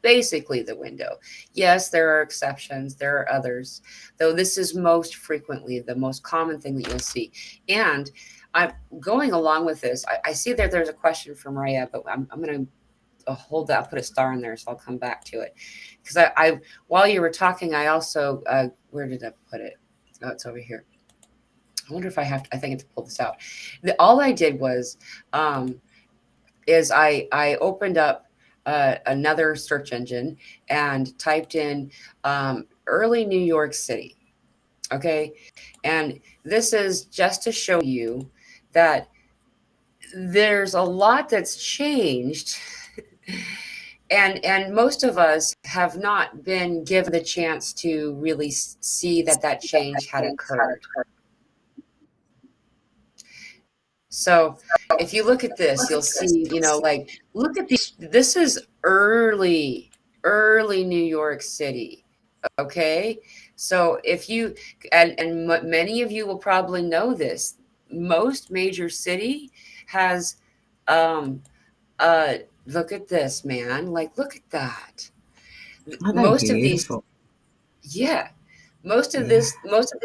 basically the window. Yes, there are exceptions, there are others, though this is most frequently the most common thing that you'll see. And I'm going along with this. I see that there's a question from Maria, but I'm going to hold that. I'll put a star in there, so I'll come back to it. Because I while you were talking, I also, where did I put it? Oh, it's over here. I wonder if I have to, I think I have to pull this out. All I did was, um, is I opened up another search engine and typed in early New York City. Okay, and this is just to show you that there's a lot that's changed. And most of us have not been given the chance to really see that change had occurred. So if you look at this, you'll see, like, look at these. This is early New York City. Okay. So if you, and many of you will probably know this, most major city has, um, uh, look at this, man. Like, look at that. Oh, they're Most of these, beautiful. yeah, Yeah. most of the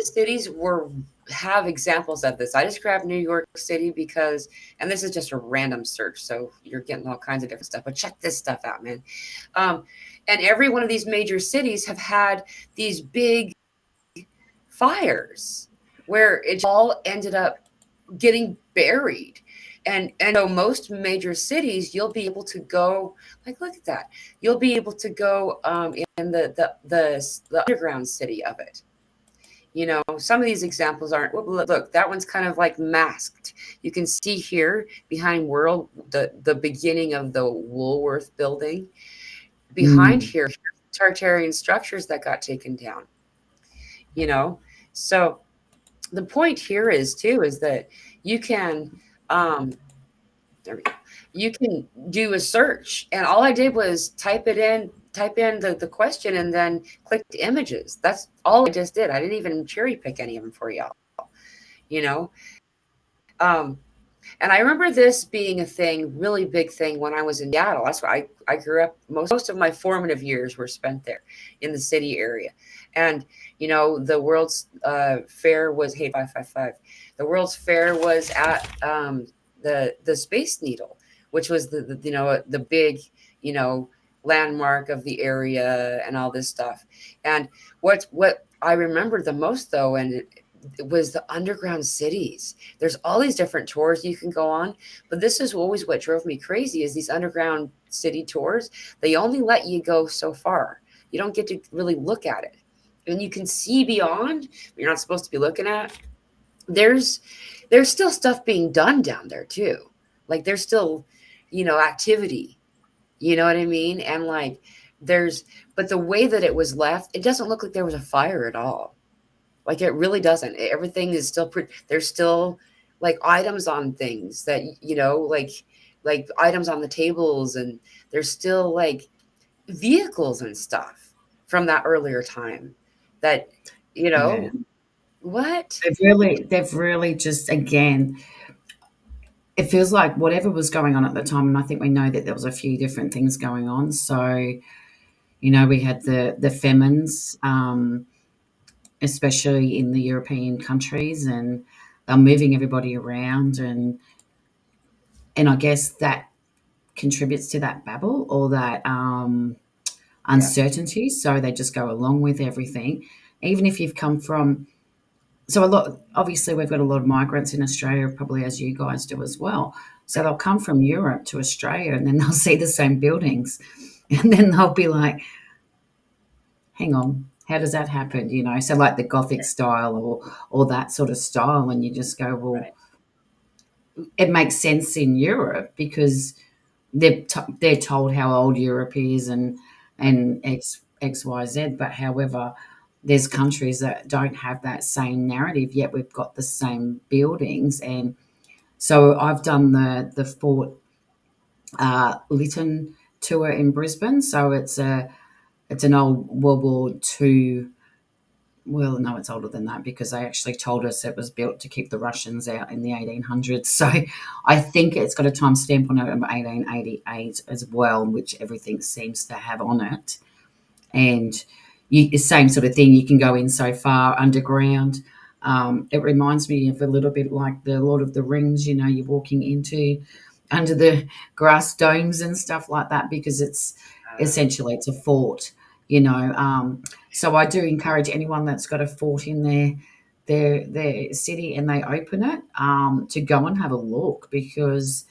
cities were have examples of this. I just grabbed New York City because, and this is just a random search, so you're getting all kinds of different stuff. But check this stuff out, man. Um, and every one of these major cities have had these big fires where it all ended up getting buried. And so most major cities, you'll be able to go, like, look at that. You'll be able to go in the underground city of it. Some of these examples aren't. Look, that one's kind of like masked. You can see here behind World the beginning of the Woolworth building. Behind Mm, here, Tartarian structures that got taken down. You know, so the point here is too is that you can um, there we go. You can do a search, and all I did was type in the question, and then clicked images. That's all I just did. I didn't even cherry pick any of them for y'all. You know, um, and I remember this being a thing, really big thing when I was in Seattle. That's where I grew up. Most of my formative years were spent there in the city area. And, the World's Fair was, hey, 555. The World's Fair was at the Space Needle, which was the big, you know, landmark of the area and all this stuff. And what I remember the most, though, and it was the underground cities. There's all these different tours you can go on, but this is always what drove me crazy is these underground city tours. They only let you go so far. You don't get to really look at it. And you can see beyond, but you're not supposed to be looking at. There's there's still stuff being done down there too. Like there's still, activity. You know what I mean? And like there's but the way that it was left, it doesn't look like there was a fire at all. Like it really doesn't. Everything is still there's still like items on things that like items on the tables, and there's still like vehicles and stuff from that earlier time that you yeah. know what? They've really just, again, it feels like whatever was going on at the time, and I think we know that there was a few different things going on. So, we had the famines, especially in the European countries, and they're moving everybody around, and I guess that contributes to that babble or that Yeah. uncertainty. So they just go along with everything, even if you've come from. So a lot, obviously, we've got a lot of migrants in Australia, probably as you guys do as well. So Right. they'll come from Europe to Australia, and then they'll see the same buildings, and then they'll be like, "Hang on, how does that happen?" So like the Gothic style or that sort of style, and you just go, "Well, Right. it makes sense in Europe because they're told how old Europe is and XYZ. But however, there's countries that don't have that same narrative, yet we've got the same buildings. And so I've done the Fort Lytton tour in Brisbane. So it's an old World War Two. Well, no, it's older than that because they actually told us it was built to keep the Russians out in the 1800s. So I think it's got a timestamp on it of 1888 as well, which everything seems to have on it. And same sort of thing, you can go in so far underground. It reminds me of a little bit like the Lord of the Rings. You're walking into under the grass domes and stuff like that because it's a fort. So I do encourage anyone that's got a fort in their city and they open it, to go and have a look because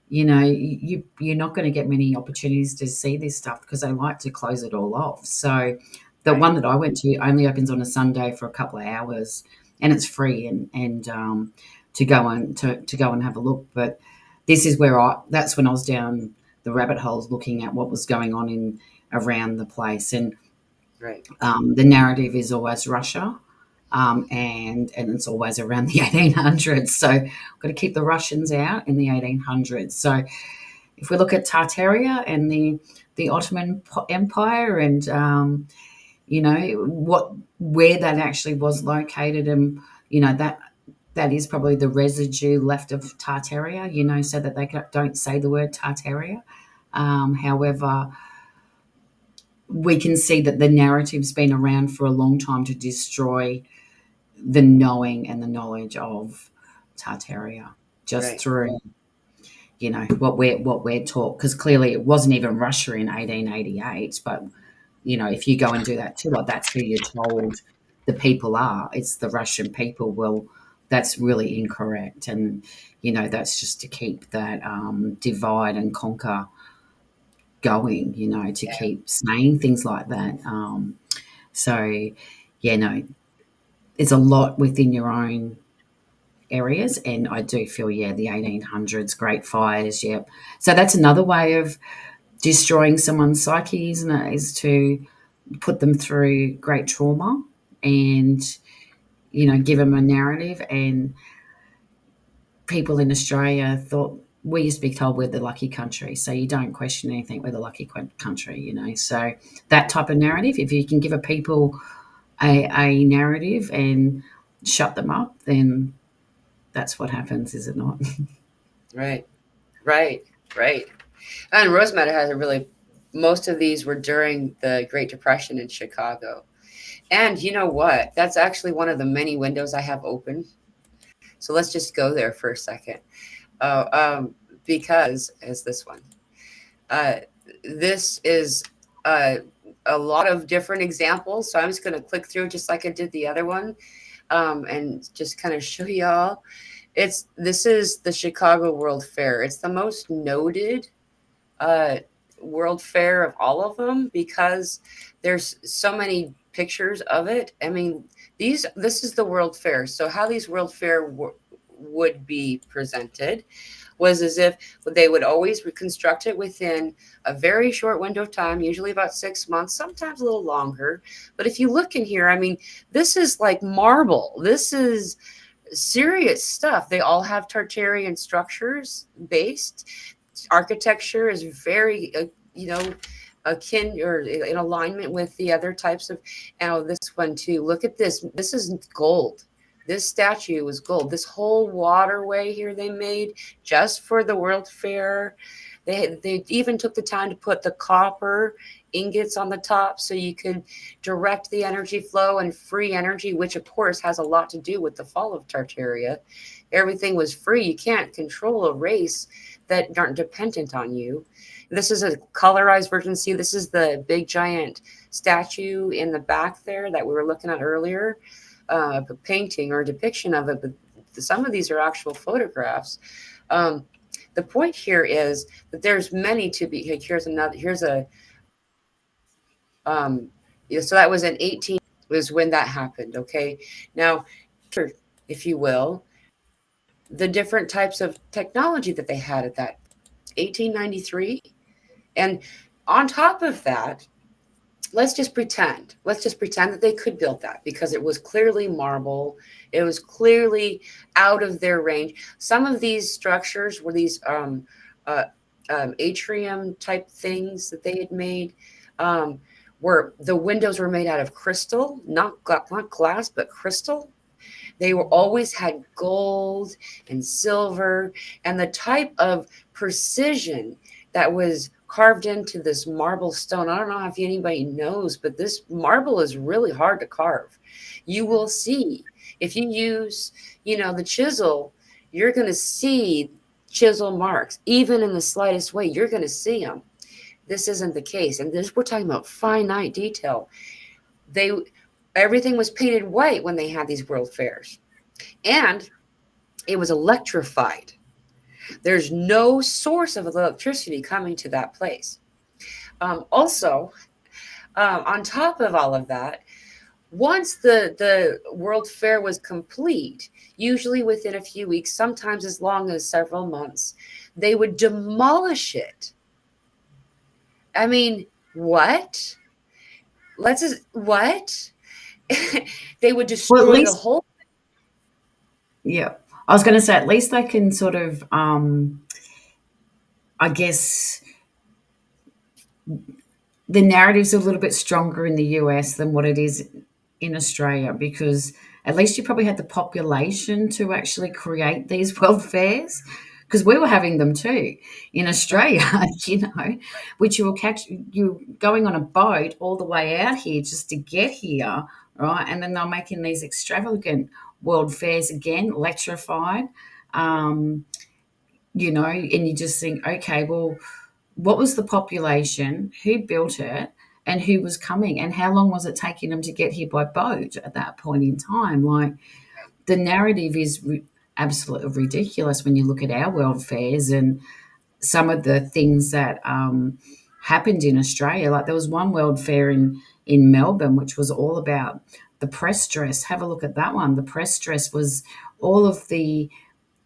you're not going to get many opportunities to see this stuff because they like to close it all off. So the Right. one that I went to only opens on a Sunday for a couple of hours, and it's free and to go and have a look. But this is where that's when I was down the rabbit holes looking at what was going on in around the place, and Right. the narrative is always Russia. And it's always around the 1800s. So we've got to keep the Russians out in the 1800s. So if we look at Tartaria and the Ottoman Empire, and where that actually was located, and that is probably the residue left of Tartaria. So that they don't say the word Tartaria. However, we can see that the narrative's been around for a long time to destroy the knowing and the knowledge of Tartaria just Right. through what we're taught, because clearly it wasn't even Russia in 1888. But if you go and do that too, like that's who you're told the people are, it's the Russian people. Well, that's really incorrect, and that's just to keep that divide and conquer going, to Yeah. keep saying things like that. So yeah, no, it's a lot within your own areas. And I do feel, yeah, the 1800s, Great Fires, yeah. So that's another way of destroying someone's psyche, isn't it? Is to put them through great trauma and, give them a narrative. And people in Australia thought, we used to be told we're the lucky country, so you don't question anything, we're the lucky country. So that type of narrative, if you can give a people a narrative and shut them up, then that's what happens, is it not? Right, right, right. And Rosemary has a really, most of these were during the Great Depression in Chicago. And you know what? That's actually one of the many windows I have open. So let's just go there for a second. Uh, um, because, as this one, uh, this is uh, a lot of different examples. So I'm just going to click through just like I did the other one, and just kind of show y'all. This is the Chicago World Fair. It's the most noted uh, World Fair of all of them because there's so many pictures of it. I mean, this is the World Fair. So how these World Fair would be presented was as if they would always reconstruct it within a very short window of time, usually about 6 months, sometimes a little longer. But if you look in here, I mean, this is like marble. This is serious stuff. They all have Tartarian structures based. Architecture is very, akin or in alignment with the other types of. Now, this one too. Look at this. This is gold. This statue was gold. This whole waterway here they made just for the World Fair. They even took the time to put the copper ingots on the top so you could direct the energy flow and free energy, which of course has a lot to do with the fall of Tartaria. Everything was free. You can't control a race that aren't dependent on you. This is a colorized version. See, this is the big giant statue in the back there that we were looking at earlier, a painting or a depiction of it, but some of these are actual photographs. The point here is that there's many to be. Here's a so that was in 18 was when that happened. Okay, now, if you will, the different types of technology that they had at that 1893, and on top of that, let's just pretend that they could build that because it was clearly marble. It was clearly out of their range. Some of these structures were these uh, atrium type things that they had made, where the windows were made out of crystal, not glass, but crystal. They were always had gold and silver and the type of precision that was carved into this marble stone. I don't know if anybody knows, but this marble is really hard to carve. You will see if you use, the chisel, you're going to see chisel marks, even in the slightest way. You're going to see them. This isn't the case, and we're talking about finite detail. Everything was painted white when they had these world fairs, and it was electrified. There's no source of electricity coming to that place. Also, on top of all of that, once the World Fair was complete, usually within a few weeks, sometimes as long as several months, they would demolish it. I mean, what? What? They would Well, at destroy the least, whole. yeah. I was going to say, at least they can sort of, I guess, the narrative's a little bit stronger in the US than what it is in Australia, because at least you probably had the population to actually create these world fairs, because we were having them too in Australia, which you going on a boat all the way out here just to get here, right? And then they're making these extravagant world fairs again, electrified, um, and you just think, okay, well, what was the population, who built it, and who was coming, and how long was it taking them to get here by boat at that point in time? Like, the narrative is absolutely ridiculous when you look at our world fairs and some of the things that happened in Australia. Like, there was one world fair in Melbourne which was all about the press dress. Have a look at that one. The press dress was all of the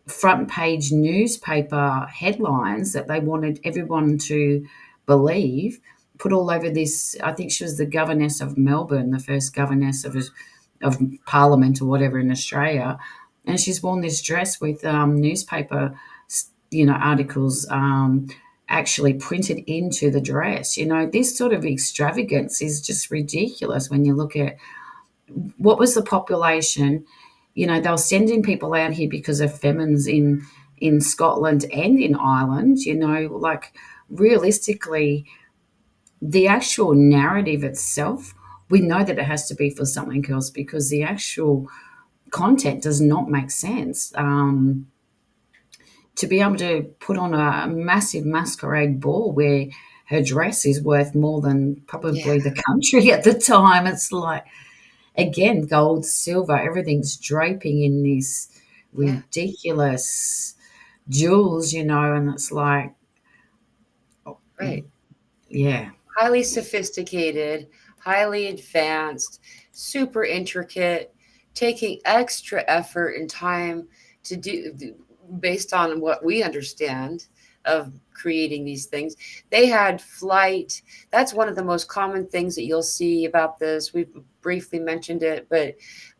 front page newspaper headlines that they wanted everyone to believe, put all over this. I think she was the governess of Melbourne, the first governess of Parliament or whatever in Australia, and she's worn this dress with newspaper, articles actually printed into the dress. This sort of extravagance is just ridiculous when you look at what was the population. They were sending people out here because of famines in Scotland and in Ireland. Like, realistically, the actual narrative itself, we know that it has to be for something else because the actual content does not make sense. To be able to put on a massive masquerade ball where her dress is worth more than Yeah. probably the country at the time, it's like, again, gold, silver, everything's draping in this Yeah. ridiculous jewels, and it's like, Right. yeah, Highly sophisticated, highly advanced, super intricate, taking extra effort and time to do based on what we understand of creating these things. They had flight. That's one of the most common things that you'll see about this. We've briefly mentioned it, but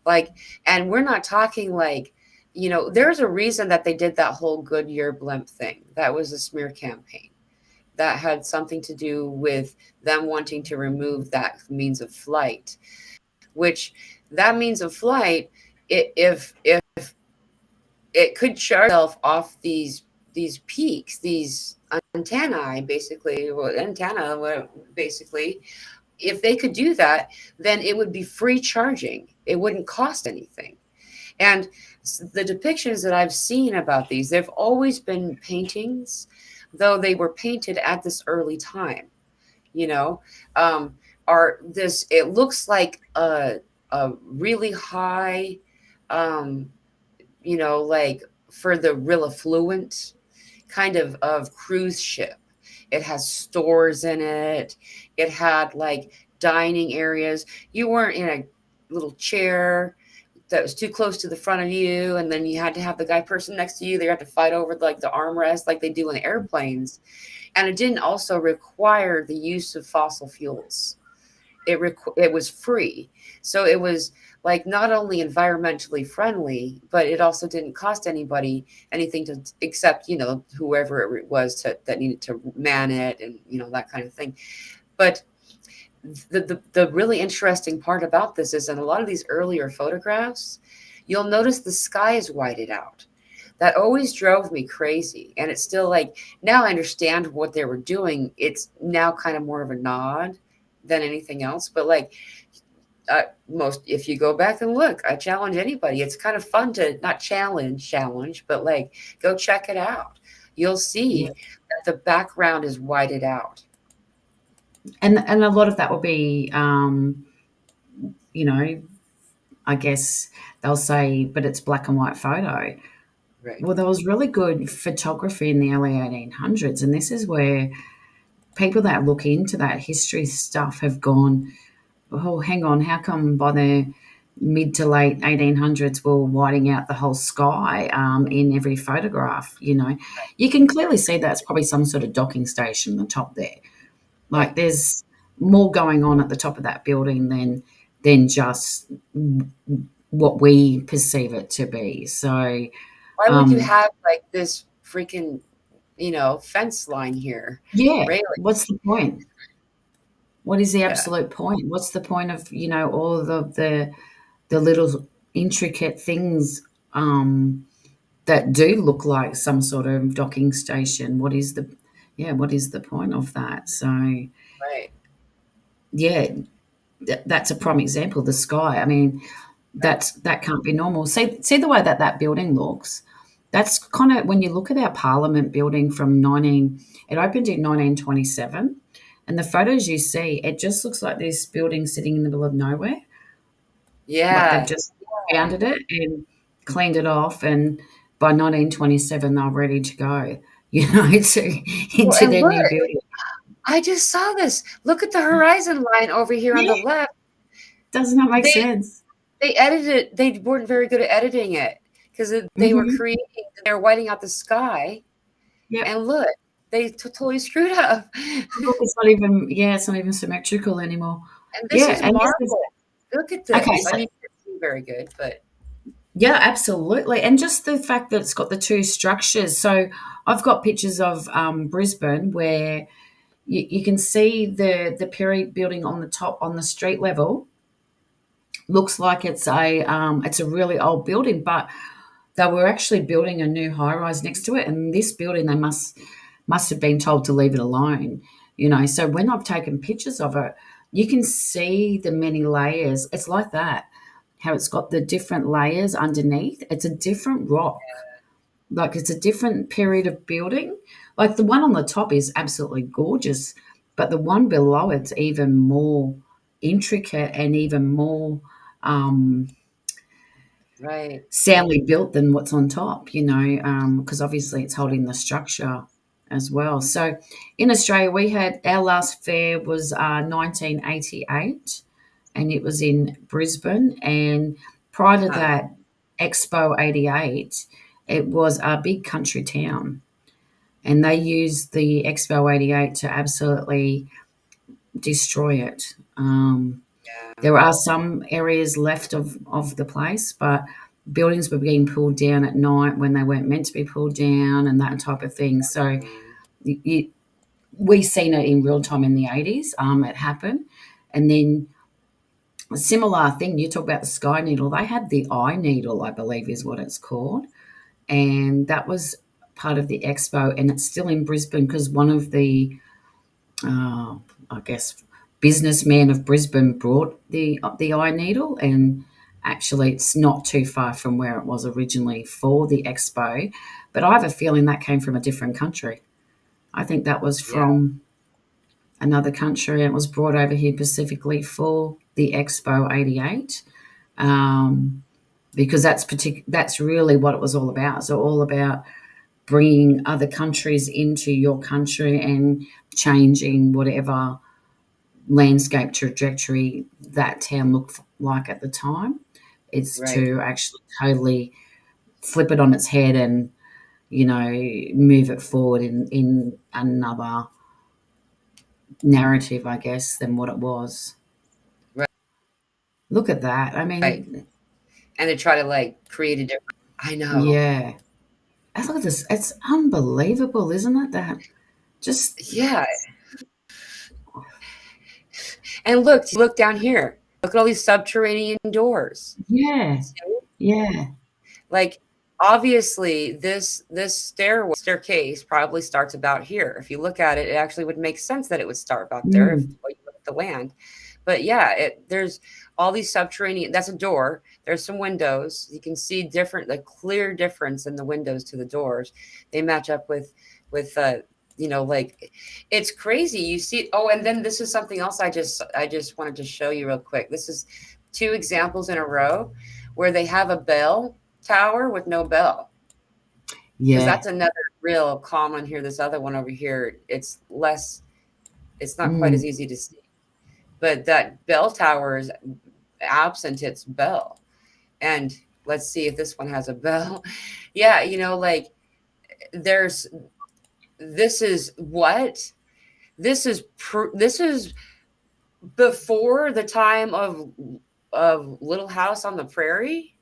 like, and we're not talking like, there's a reason that they did that whole Goodyear blimp thing. That was a smear campaign that had something to do with them wanting to remove that means of flight, which that means of flight, if it could charge itself off these peaks, these antennae, basically, well, antenna, basically, if they could do that, then it would be free charging. It wouldn't cost anything. And the depictions that I've seen about these, they've always been paintings, though they were painted at this early time, you know, um, are this, it looks like a really high, um, like for the real affluent kind of cruise ship. It has stores in it. It had like dining areas. You weren't in a little chair that was too close to the front of you, and then you had to have the guy person next to you. They had to fight over like the armrest, like they do in airplanes. And it didn't also require the use of fossil fuels. It was free, so it was like not only environmentally friendly, but it also didn't cost anybody anything to except whoever it was that needed to man it and that kind of thing. But the really interesting part about this is in a lot of these earlier photographs, you'll notice the sky is whited out. That always drove me crazy. And it's still like, now I understand what they were doing. It's now kind of more of a nod than anything else. But like, if you go back and look, I challenge anybody. It's kind of fun to not challenge, but like, go check it out. You'll yeah. see that the background is whited out. And a lot of that will be, you know, I guess they'll say, but it's black and white photo. Right. Well, there was really good photography in the early 1800s, and this is where people that look into that history stuff have gone, oh, hang on, how come by the mid to late 1800s we're whiting out the whole sky in every photograph? You can clearly see that's probably some sort of docking station on the top there. Like, Right. there's more going on at the top of that building than just what we perceive it to be. So, Why would you um, have like this freaking, fence line here? yeah, Railing. what's the point? What is the Yeah. absolute point? What's the point of all of the little intricate things that do look like some sort of docking station? What is the point of that? So, Right. yeah, that's a prime example. The sky. I mean, Right. that can't be normal. See the way that building looks. That's kind of when you look at our Parliament building from 19. It opened in 1927, and the photos you see, it just looks like this building sitting in the middle of nowhere. Like, they've Yeah. just founded it and cleaned it off, and by 1927 they're ready to go. To Well, into and their look, new building. I just saw this. Look at the horizon line over here on the Yeah, left. does not make They sense. they edited. They weren't very good at editing it because they were Mhm. creating. They were whiting out the sky, Yep. and look, they totally screwed up. Look, it's not even, yeah, it's not even symmetrical anymore. And this Yeah, is and this is marble. Look at okay, this. I so mean, it's very good, but yeah, absolutely, and just the fact that it's got the 2 structures. So I've got pictures of, Brisbane where you can see the Perry building on the top on the street level. Looks like it's a really old building, but they were actually building a new high rise next to it, and this building they must have been told to leave it alone. So when I've taken pictures of it, you can see the many layers. It's like that, how it's got the different layers underneath. It's a different rock, like it's a different period of building. Like the one on the top is absolutely gorgeous, but the one below it's even more intricate and even more um, right, soundly built than what's on top, because obviously it's holding the structure as well. So in Australia, we had our last fair was 1988, and it was in Brisbane. And prior to huh? that, Expo 88, it was a big country town. And they used the Expo 88 to absolutely destroy it. Yeah, There are some areas left of the place, but buildings were being pulled down at night when they weren't meant to be pulled down and that type of thing. So mm, you, we seen it in real time in the 80s. It happened. And then a similar thing, you talk about the Sky Needle, they had the Eye Needle, I believe is what it's called. And that was part of the expo, and it's still in Brisbane because one of the uh, I guess, businessman of Brisbane brought the eye needle, and actually, it's not too far from where it was originally for the expo. But I have a feeling that came from a different country. I think that was yeah, from another country and it was brought over here specifically for the Expo 88. Because that's really what it was all about. So all about bringing other countries into your country and changing whatever landscape trajectory that town looked like at the time. It's right, to actually totally flip it on its head and move it forward in another narrative, I guess, than what it was. right, Look at that. I right. mean, And they try to like create a different. I know. yeah. Look at this. It's unbelievable, isn't it? That just Yeah, and look down here. Look at all these subterranean doors. yeah, See? yeah. Like obviously this staircase probably starts about here. If you look at it, it actually would make sense that it would start about there if Mm, well, you look at the land. But yeah, there's all these subterranean. That's a door. There's some windows. You can see different, the clear difference in the windows to the doors. They match up with like it's crazy. You see. Oh, and then this is something else. I just wanted to show you real quick. This is two examples in a row where they have a bell tower with no bell, because yeah. that's another real common here. This other one over here, it's not quite as Mm, easy to see, but that bell tower is absent its bell. And let's see if this one has a bell. Yeah, like there's this is what this is before the time of Little House on the Prairie.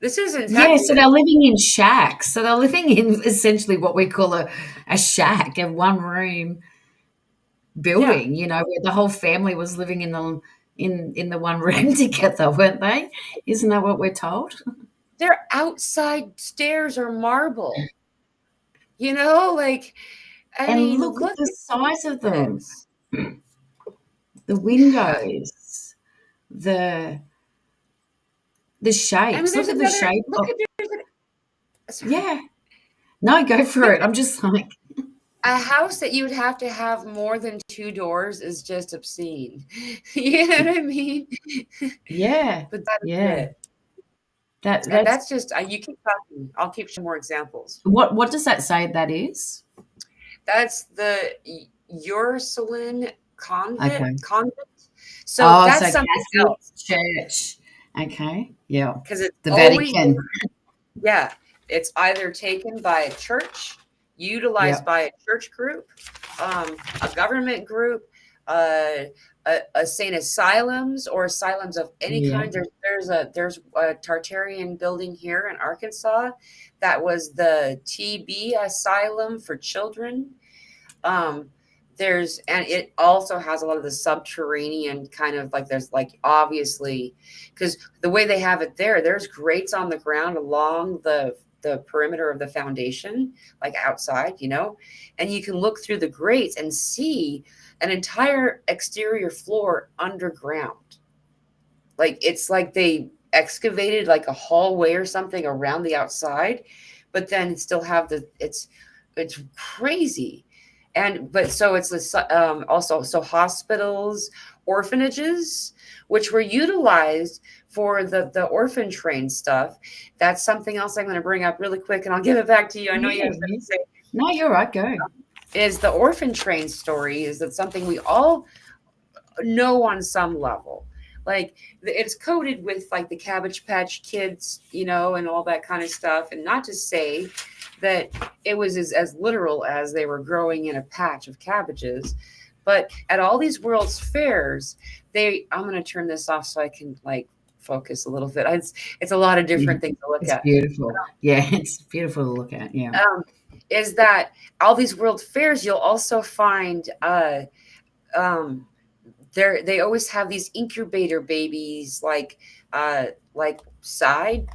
This is in yeah, so Texas. they're living in shacks. So they're living in essentially what we call a shack, a one room Yeah, building, where the whole family was living in the one room together, weren't they? Isn't that what we're told? their outside stairs are marble. Like, I And mean, look at look the at size of them. this. The Yeah. windows, the I mean, shapes. there's Look at the another shape look of at there's sorry. yeah. No, go for There's it. I'm just like, a house that you would have to have more than two doors is just obscene. You know what I mean? yeah, But that is yeah. it. And That's that's just you keep talking. I'll keep showing more examples. what does that say that is? That's the Ursuline Okay. convent. So Oh, so that's something Catholic else. Church. Okay. Yeah. because it's The always, Vatican. yeah, it's either taken by a church, utilized Yep. by a church group, a government group, uh, a sane asylums or asylums of any Yeah. kind. There's a Tartarian building here in Arkansas that was the TB asylum for children. Um, and it also has a lot of the subterranean kind of like, there's like, obviously, because the way they have it there, there's grates on the ground along the perimeter of the foundation, like outside, and you can look through the grates and see an entire exterior floor underground. Like it's like they excavated like a hallway or something around the outside, but then still have it's crazy. And but so it's this also, so hospitals, orphanages, which were utilized for the orphan train stuff. That's something else I'm going to bring up really quick, and I'll give it back to you. I know you Yeah. have something to say. No, you're right. Go. Is the orphan train story, is that something we all know on some level? Like it's coded with like the Cabbage Patch Kids, and all that kind of stuff. And not to say that it was as literal as they were growing in a patch of cabbages, but at all these world's fairs, I'm going to turn this off so I can like focus a little bit. It's a lot of Yeah. different things to look It's at. beautiful. Yeah, it's beautiful to look at. Yeah. Is that all these world fairs, you'll also find um, they always have these incubator babies, like side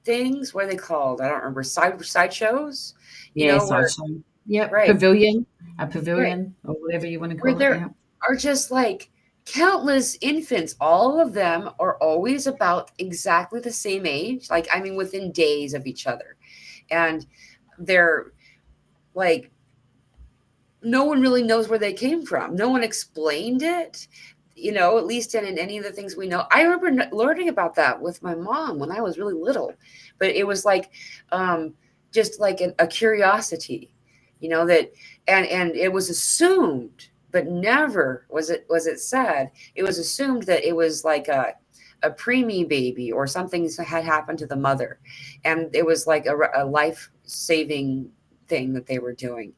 things. What are they called? I don't remember. Sideshows, Yeah, where, sideshow. Yep. right, Pavilion. A right, pavilion or whatever you want to where call it. there Yeah. are just like countless infants. All of them are always about exactly the same age. Like, I mean, within days of each other, and they're like, no one really knows where they came from. No one explained it, at least in any of the things we know. I remember learning about that with my mom when I was really little, but it was like, um, just like a curiosity, that, and it was assumed, but never was it said. It was assumed that it was like a preemie baby or something had happened to the mother, and it was like a life saving thing that they were doing.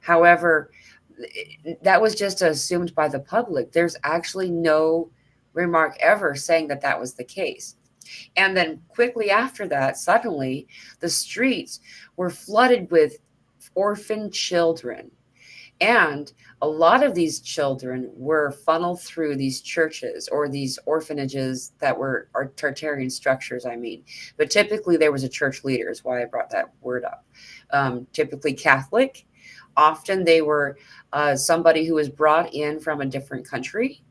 However, that was just assumed by the public. There's actually no remark ever saying that that was the case. And then quickly after that, suddenly the streets were flooded with orphan children. And a lot of these children were funneled through these churches or these orphanages that were Tartarian structures, I mean. But typically there was a church leader, is why I brought that word up. Typically Catholic. Often they were somebody who was brought in from a different country,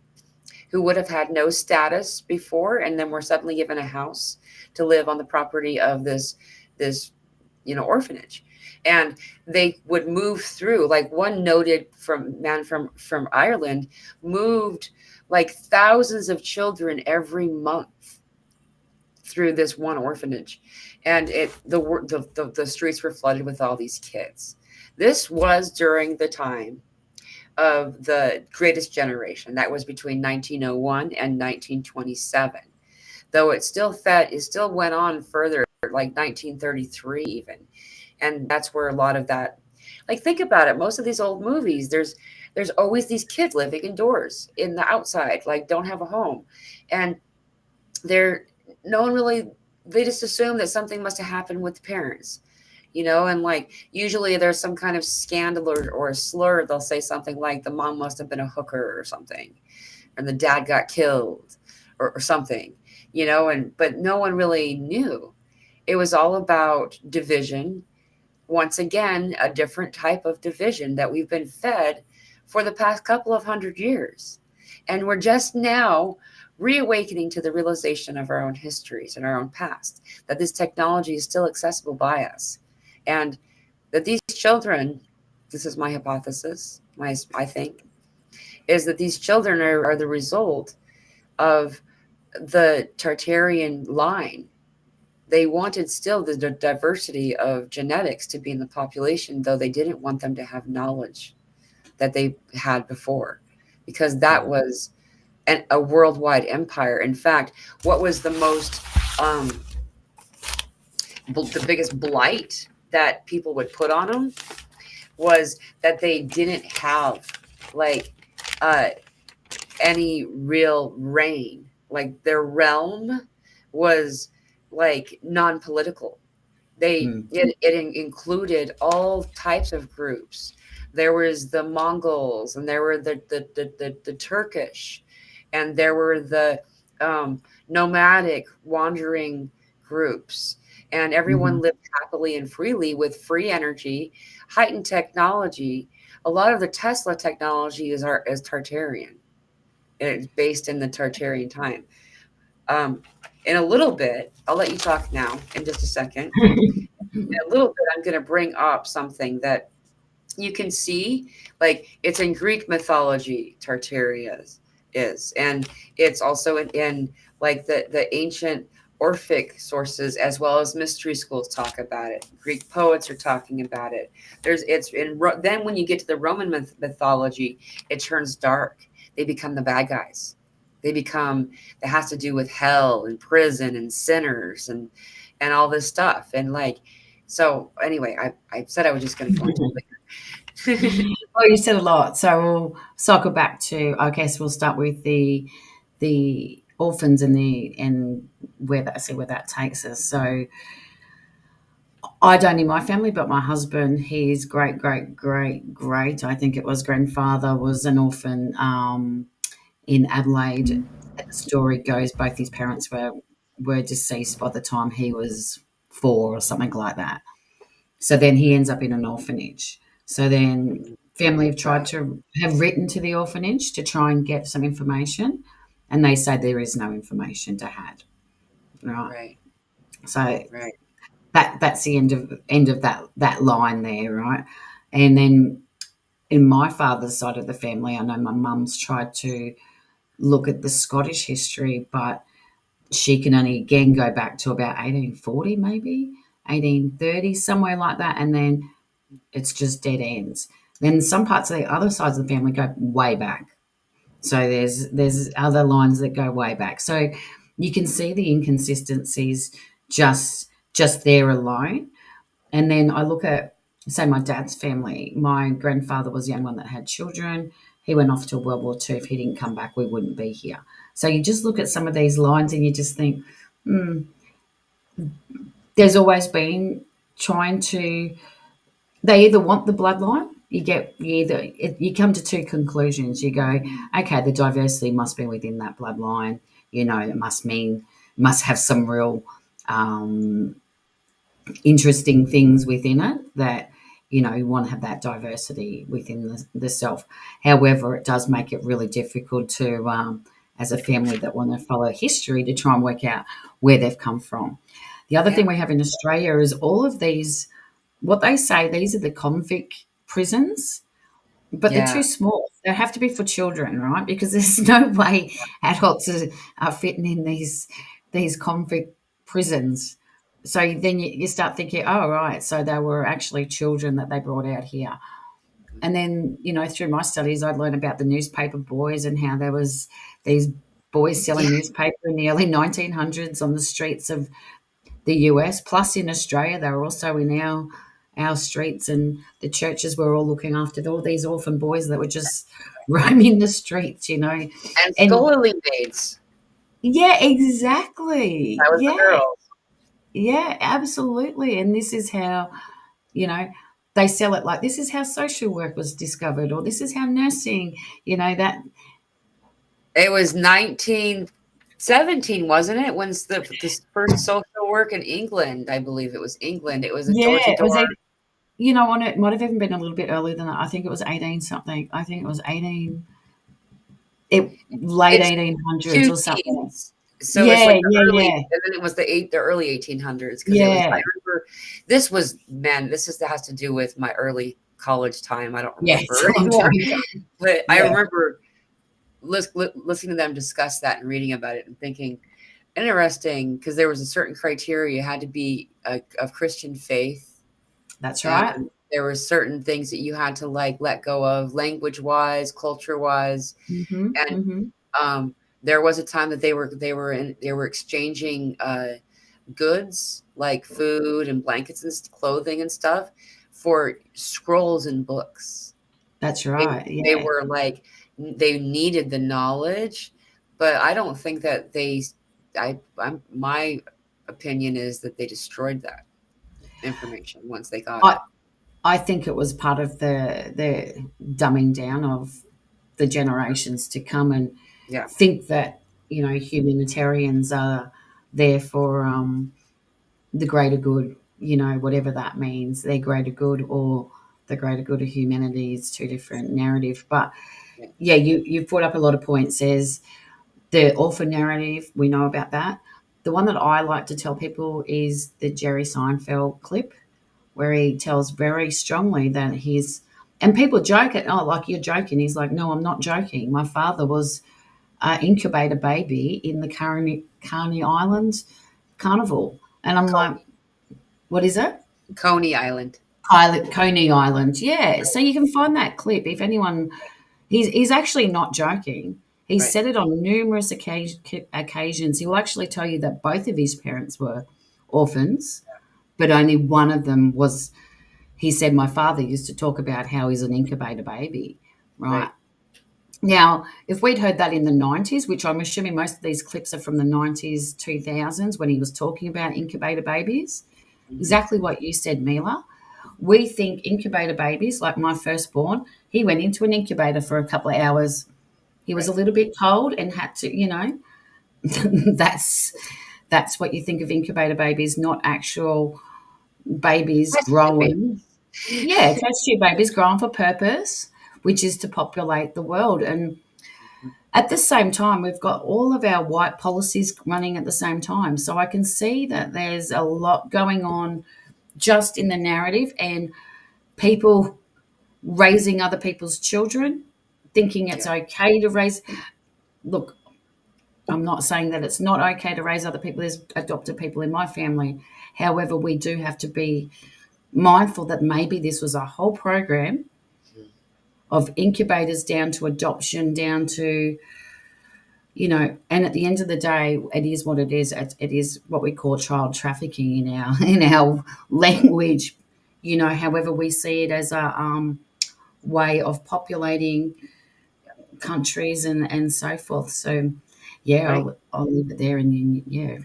who would have had no status before, and then were suddenly given a house to live on the property of this orphanage. And they would move through, like one noted man from Ireland moved like thousands of children every month through this one orphanage, and the streets were flooded with all these kids. This was during the time of the Greatest Generation. That was between 1901 and 1927. Though it still went on further, like 1933 even. And that's where a lot of that, like, think about it. Most of these old movies, there's always these kids living indoors in the outside, like don't have a home. And they're no one really, they just assume that something must have happened with the parents, and like usually there's some kind of scandal or a slur. They'll say something like the mom must have been a hooker or something, and the dad got killed or something, but no one really knew. It was all about division. Once again, a different type of division that we've been fed for the past couple of 100 years. And we're just now reawakening to the realization of our own histories and our own past, that this technology is still accessible by us. And that these children, this is my hypothesis, I think, is that these children are the result of the Tartarian line. They wanted still the diversity of genetics to be in the population, though they didn't want them to have knowledge that they had before, because that was a worldwide empire. In fact, what was the most the biggest blight that people would put on them was that they didn't have like uh, any real reign. Like their realm was like non-political. It included all types of groups. There was the Mongols, and there were the Turkish, and there were the nomadic wandering groups, and everyone Mhm. lived happily and freely with free energy, heightened technology. A lot of the Tesla technology is Tartarian. It's based in the Tartarian time. Um, in a little bit, I'll let you talk now in just a second. In a little bit, I'm going to bring up something that you can see, like it's in Greek mythology, Tartaria is, and it's also in like the ancient Orphic sources, as well as mystery schools talk about it. Greek poets are talking about it. It's in then when you get to the Roman mythology, it turns dark. They become the bad guys. They become that has to do with hell and prison and sinners and all this stuff. And like, so anyway, I said I was just going to go into it. Well, you said a lot, so we'll cycle back to. I guess we'll start with the orphans and where that see where that takes us. So I don't in my family, but my husband, his great great great great, I think it was grandfather was an orphan in Adelaide. The story goes both his parents were deceased by the time he was 4 or something like that. So then he ends up in an orphanage. So then family have tried Wow. to have written to the orphanage to try and get some information, and they say there is no information to have. Right. Right. So Right. that's the end of that line there, right? And then in my father's side of the family, I know my mum's tried to look at the Scottish history, but she can only again go back to about 1840, maybe 1830, somewhere like that, and then it's just dead ends. Then some parts of the other sides of the family go way back. So there's other lines that go way back. So you can see the inconsistencies just there alone. And then I look at, say, my dad's family. My grandfather was the only one that had children. He went off to World War II. If he didn't come back, we wouldn't be here. So you just look at some of these lines and you just think, hmm, there's always been trying to. They either want the bloodline. You come to two conclusions. You go, okay, the diversity must be within that bloodline. It must have some real interesting things within it that you want to have that diversity within the self. However, it does make it really difficult to as a family that want to follow history to try and work out where they've come from. The other thing Yeah. we have in Australia is all of these, what they say, these are the convict prisons, but they're too Yeah. small. They have to be for children, right? Because there's no way adults are fitting in these convict prisons. So then you start thinking, oh, right, so they were actually children that they brought out here. And then, through my studies, I'd learned about the newspaper boys and how there was these boys Yeah. selling newspaper in the early 1900s on the streets of the US, plus in Australia, they were also in our streets, and the churches were all looking after all these orphan boys that were just roaming the streets. And And scholarly maids. yeah, exactly. That was the Yeah, girls. yeah, absolutely. And this is how, you know, they sell it like this is how social work was discovered, or this is how nursing, that It was 1917, wasn't it? When's the first social work in England? I believe it was England. It was a yeah, door to it was door. on it might have even been a little bit earlier than that. I think it was 18 something. I think it was 18 late It's 1800s two or something. teens. So it's Yeah, like the yeah, early, yeah. and then it was the early 1800s because it was. I Yeah. remember this was man. That has to do with my early college time. I don't Yeah, remember it's a long time anymore, ago. but I Yeah. remember listening to them discuss that and reading about it and thinking interesting because there was a certain criteria. You had to be of Christian faith, That's right. and there were certain things that you had to like let go of language wise, culture wise, Mhm, and mhm. There was a time that they were exchanging goods like food and blankets and clothing and stuff for scrolls and books. That's They right. they Yeah. were like they needed the knowledge, but I don't think that I'm my opinion is that they destroyed that information once they got I it. I think it was part of the dumbing down of the generations to come, and Yeah, think that, humanitarians are there for the greater good, whatever that means, their greater good or the greater good of humanity is two different narrative. But yeah, yeah, you've brought up a lot of points. There's the orphan narrative, we know about that. The one that I like to tell people is the Jerry Seinfeld clip, where he tells very strongly that and people joke at, oh, like, you're joking. He's like, no, I'm not joking. My father was an incubator baby in the Carney Island Carnival. And I'm like, Coney, what is it? Coney Island. Coney Island. Yeah. So you can find that clip if anyone. He's actually not joking. He's Right, said it on numerous occasions. He will actually tell you that both of his parents were orphans, but only one of them was. He said, my father used to talk about how he's an incubator baby, right? right. Now, if we'd heard that in the 90s, which I'm assuming most of these clips are from the 90s, 2000s, when he was talking about incubator babies, Hmm. exactly what you said, Mila. We think incubator babies, like my firstborn, he went into an incubator for a couple of hours. He was a Right. little bit cold and had to, that's that's what you think of incubator babies, not actual babies Test tube growing. babies. Yeah, test tube babies growing for purpose, which is to populate the world. And at the same time, we've got all of our white policies running at the same time. So I can see that there's a lot going on just in the narrative, and people raising other people's children, thinking it's Yeah, okay to raise. Look, I'm not saying that it's not okay to raise other people. There's adopted people in my family. However, we do have to be mindful that maybe this was a whole program of incubators down to adoption, down to, and at the end of the day, it is what it is. It is what we call child trafficking in our in our language. However we see it as a way of populating countries and so forth. So, yeah, right. I'll leave it there, and then yeah,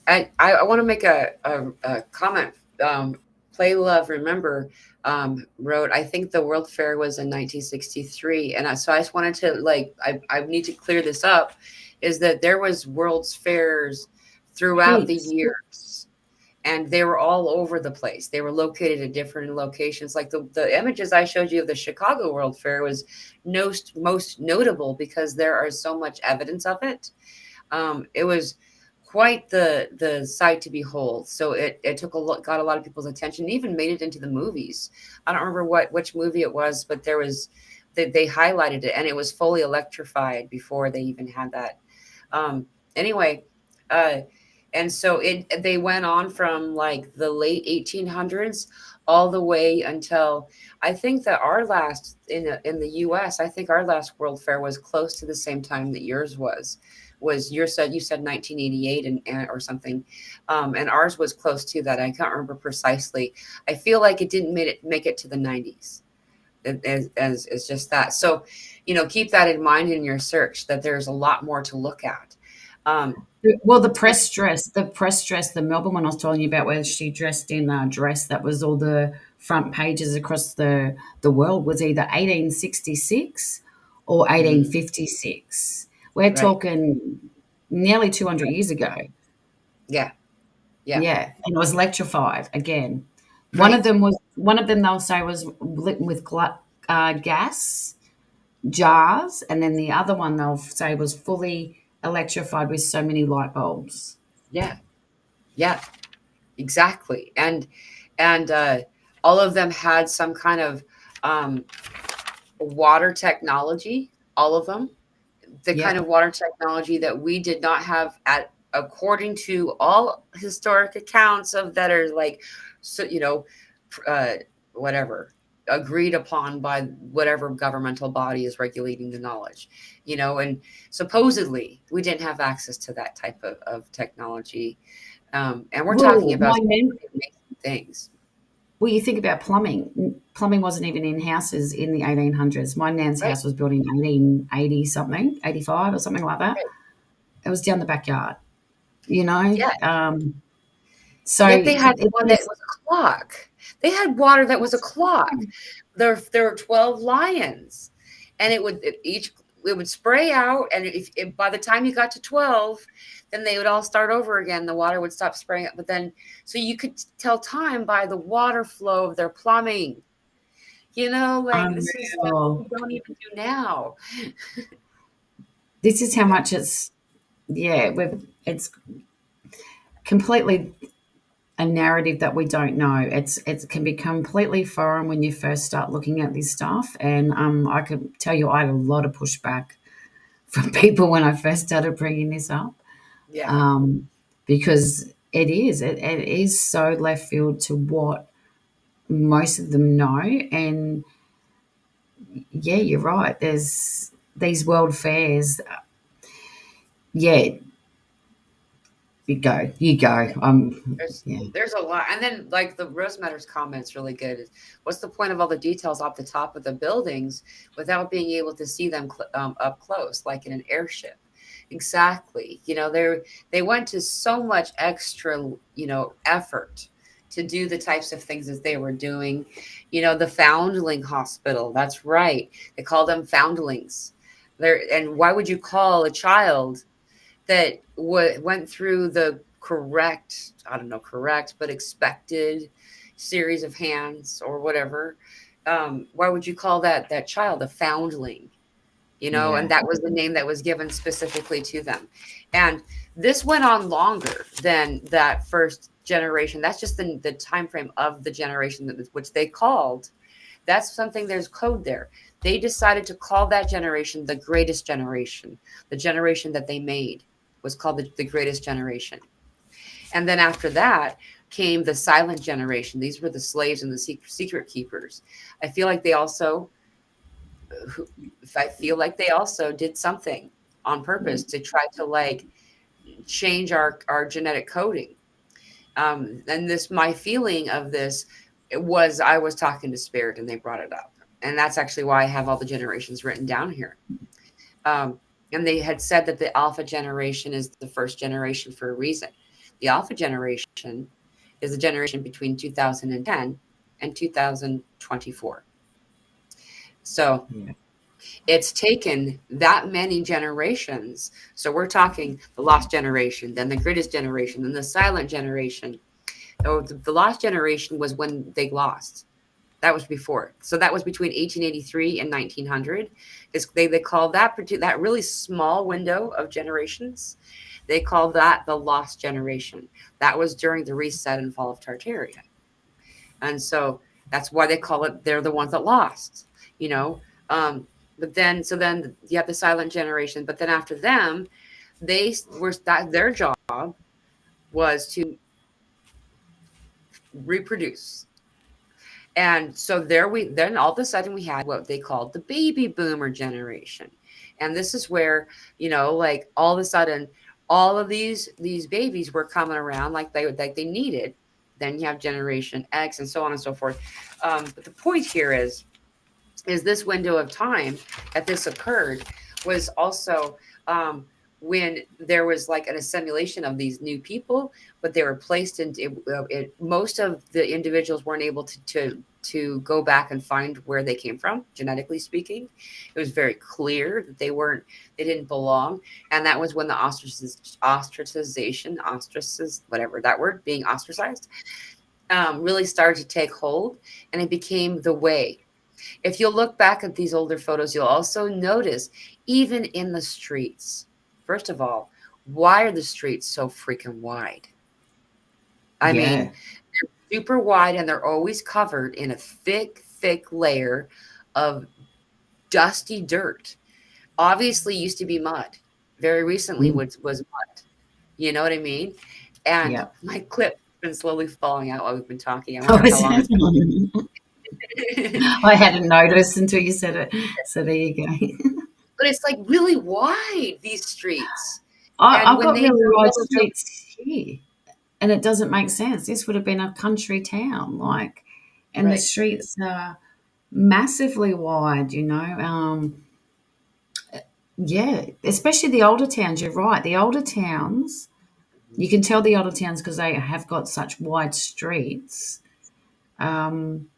I want to make a comment. Play Love Remember wrote, I think the World Fair was in 1963. And so I just wanted to, like, I need to clear this up, is that there was World's Fairs throughout the heaps. years. And they were all over the place. They were located at different locations. Like the images I showed you of the Chicago World Fair was most notable because there are so much evidence of it. It was quite the sight to behold. So it took a lot, got a lot of people's attention, even made it into the movies. I don't remember which movie it was, but there was they highlighted it, and it was fully electrified before they even had that. Anyway, uh, and so they went on from like the late 1800s all the way until I think that our last in the US, I think our last World Fair was close to the same time that yours was you said 1988 and or something, and ours was close to that. I can't remember precisely. I feel like it didn't make it to the 90s as just that. So, keep that in mind in your search, that there's a lot more to look at. um, Well, the press dress, the Melbourne one I was telling you about, where she dressed in a dress that was all the front pages across the world, was either 1866 or mm, 1856. We're right. talking nearly 200 years ago. Yeah, yeah, Yeah, and it was electrified again. right. One of them they'll say was lit with gas jars, and then the other one they'll say was fully electrified with so many light bulbs. Yeah, yeah, exactly. And all of them had some kind of um, water technology, all of them, the kind Yeah, of water technology that we did not have at according to all historic accounts of that are like, so, uh whatever. agreed upon by whatever governmental body is regulating the knowledge, and supposedly we didn't have access to that type of technology. And we're talking Well, about my nan amazing things. well, you think about plumbing. Plumbing wasn't even in houses in the 1800s. My nan's Right. house was built in 1880 something, 85 or something like that. Right. It was down the backyard, you know? Yeah. So Yet they had it one that is, was a clock. They had water that was a that's clock. right. There were 12 lions, and it would spray out, and if by the time you got to 12, then they would all start over again. The water would stop spraying up, but then so you could tell time by the water flow of their plumbing. Like this is stuff that we Unreal. don't even do now. This is how Yeah. much yeah, it's completely a narrative that we don't know. It can be completely foreign when you first start looking at this stuff. And I can tell you, I had a lot of pushback from people when I first started bringing this up, Yeah. um, because it is so left field to what most of them know. And yeah, you're right. There's these world fairs. Yeah, you go. There's Yeah. there's a lot, and then like the Rose Matters comment's really good. What's the point of all the details off the top of the buildings without being able to see them up close, like in an airship? Exactly. They went to so much extra, effort to do the types of things that they were doing. The Foundling Hospital. That's right. They call them foundlings. And why would you call a child that went through the correct, I don't know, correct, but expected series of hands or whatever? Why would you call that child a foundling? And Yeah. that was the name that was given specifically to them. And this went on longer than that first generation. That's just the time frame of the generation which they called. That's something, there's code there. They decided to call that generation the greatest generation. The generation that they made was called the greatest generation. And then after that came the silent generation. These were the slaves and the secret keepers. I feel like they also I feel like they also did something on purpose to try to like change our genetic coding. And this, my feeling of this, it was I was talking to spirit and they brought it up, and that's actually why I have all the generations written down here. And they had said that the alpha generation is the first generation for a reason. The alpha generation is a generation between 2010 and 2024. So Yeah. it's taken that many generations. So we're talking the lost generation, then the greatest generation, then the silent generation. Oh, the lost generation was when they lost. That was before. So that was between 1883 and 1900. They call that really small window of generations. They call that the lost generation. That was during the reset and fall of Tartaria. And so that's why they call it, they're the ones that lost, you know. But then you have the silent generation. But then after them, their job was to reproduce. And so then all of a sudden we had what they called the baby boomer generation. And this is where, like all of a sudden all of these babies were coming around like they needed. Then you have Generation X and so on and so forth. But the point here is this window of time that this occurred was also when there was like an assimilation of these new people, but they were placed into most of the individuals weren't able to go back and find where they came from, genetically speaking. It was very clear that they didn't belong. And that was when the whatever that word, being ostracized, really started to take hold, and it became the way. If you'll look back at these older photos, you'll also notice, even in the streets, first of all, why are the streets so freaking wide? I mean, Yeah. they're super wide and they're always covered in a thick, thick layer of dusty dirt. Obviously, used to be mud. Very recently Mm. was mud. You know what I mean? And Yeah. my clip's been slowly falling out while we've been talking. I Oh, wonder how is long it's it? I hadn't noticed until you said it. So there you go. But it's like really wide, these streets. And I've when got they really wide built them, streets here, and it doesn't make sense. This would have been a country town, like, and the right. streets are massively wide. Yeah, especially the older towns. You're right. The older towns, you can tell the older towns because they have got such wide streets. Um,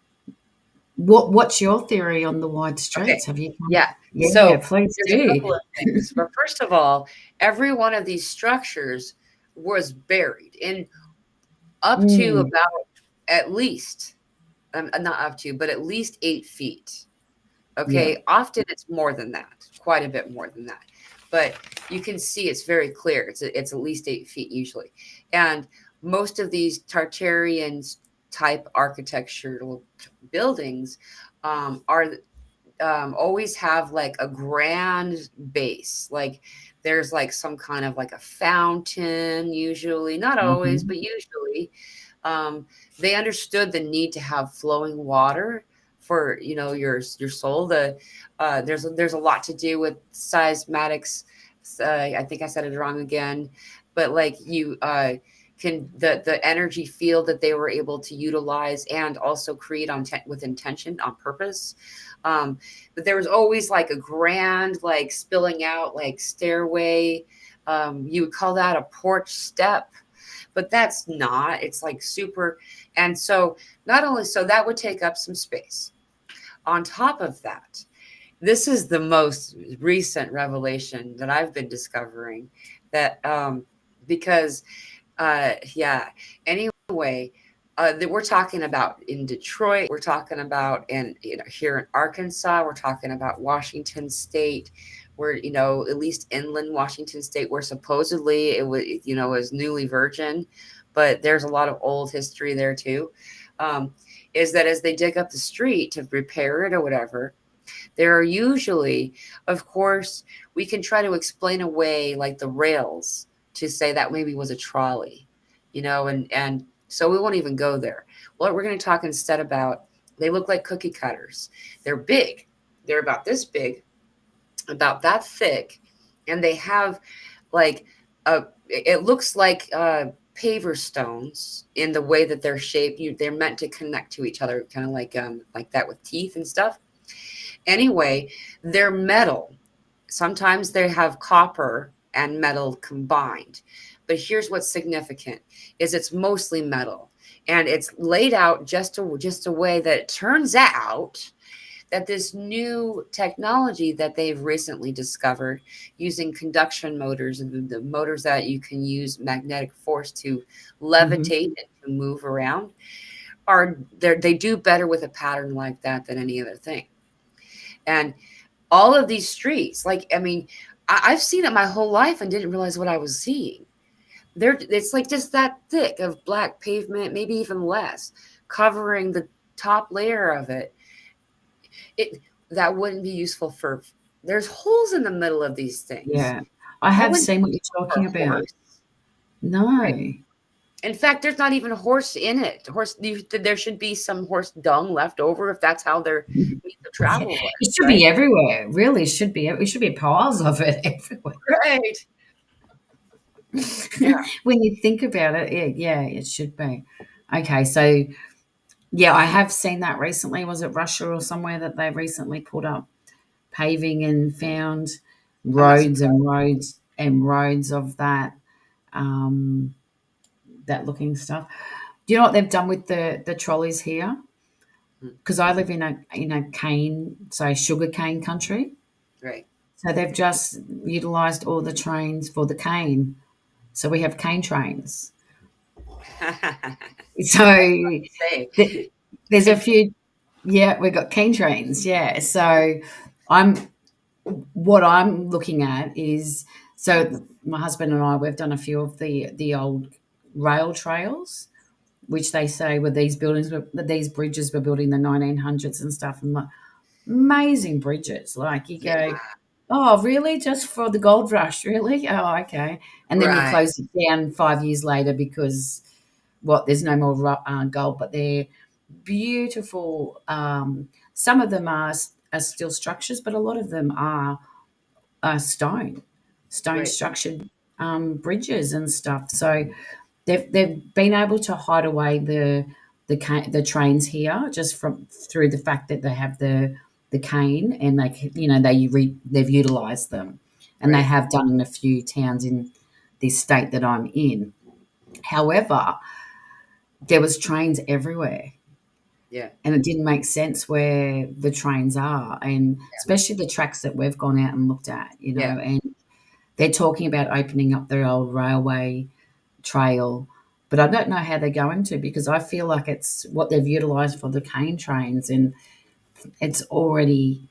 what's your theory on the wide Okay. streets? Have you come? Yeah. Yeah, So please there's a couple do. of things. But first of all, every one of these structures was buried in up to Mm, about at least, not up to, but at least 8 feet. yeah. Okay. Often it's more than that, quite a bit more than that. But you can see it's very clear. It's at least 8 feet usually. And most of these Tartarian type architectural buildings are always have like a grand base. Like there's like some kind of like a fountain, usually, not always, Hmm. but usually. Um, they understood the need to have flowing water for your soul. There's a lot to do with seismatics. I think I said it wrong again, but like you can the energy field that they were able to utilize and also create with intention on purpose. But there was always like a grand, like spilling out, like stairway. You would call that a porch step, but that's not. It's like super. And so, not only so, that would take up some space. On top of that, this is the most recent revelation that I've been discovering that because yeah. Anyway, that we're talking about in Detroit. We're talking about in here in Arkansas. We're talking about Washington State. Where at least inland Washington State, where supposedly it was was newly virgin, but there's a lot of old history there too. Is that as they dig up the street to repair it or whatever, there are usually, of course, we can try to explain away like the rails to say that maybe was a trolley, and so we won't even go there. What we're going to talk instead about, they look like cookie cutters. They're big. They're about this big, about that thick, and they have like it looks like paver stones in the way that they're shaped. They're meant to connect to each other, kind of like that with teeth and stuff. Anyway, they're metal. Sometimes they have copper and metal combined. But here's what's significant is it's mostly metal. And it's laid out just a way that it turns out that this new technology that they've recently discovered using conduction motors and the motors that you can use magnetic force to Hmm. levitate and to move around they do better with a pattern like that than any other thing. And all of these streets, like, I mean, I've seen it my whole life and didn't realize what I was seeing. It's like just that thick of black pavement, maybe even less, covering the top layer of it. It that wouldn't be useful for. There's holes in the middle of these things. Yeah, I That have wouldn't seen be what you're useful for talking a about. horse, right? No. In fact, there's not even a horse in it. There should be some horse dung left over if that's how their means of Yeah, travel it works, should be right? everywhere. Really, it should be piles of it everywhere. Right. Yeah. When you think about it, yeah, it should be. Okay, so yeah, I have seen that recently. Was it Russia or somewhere that they recently put up paving and found I'm not roads and surprised. roads and roads of um, that looking stuff. Do you know what they've done with the trolleys here? Mm, Because I live in a cane, so sugar cane country. right. So they've just utilised all the trains for the cane. So we have cane trains. So Say. there's a few, yeah, we've got cane trains, yeah. So I'm what I'm looking at is so my husband and I we've done a few of the old rail trails, which they say were these bridges were built in the 1900s and stuff, and like amazing bridges. Like you Yeah. go, oh, really? Just for the gold rush, really? Oh, okay. And then you Right. close it down 5 years later because what? There's no more gold, but there. beautiful. Some of them are still structures, but a lot of them are stone Right. structured bridges and stuff. So they've been able to hide away the trains here just from through the fact that they have the cane, and they've utilized them, and they Right. have done in a few towns in this state that I'm in. However, there was trains everywhere, Yeah. and it didn't make sense where the trains are, and especially the tracks that we've gone out and looked at, Yeah. and they're talking about opening up their old railway trail, but I don't know how they're going to, because I feel like it's what they've utilised for the cane trains, and it's already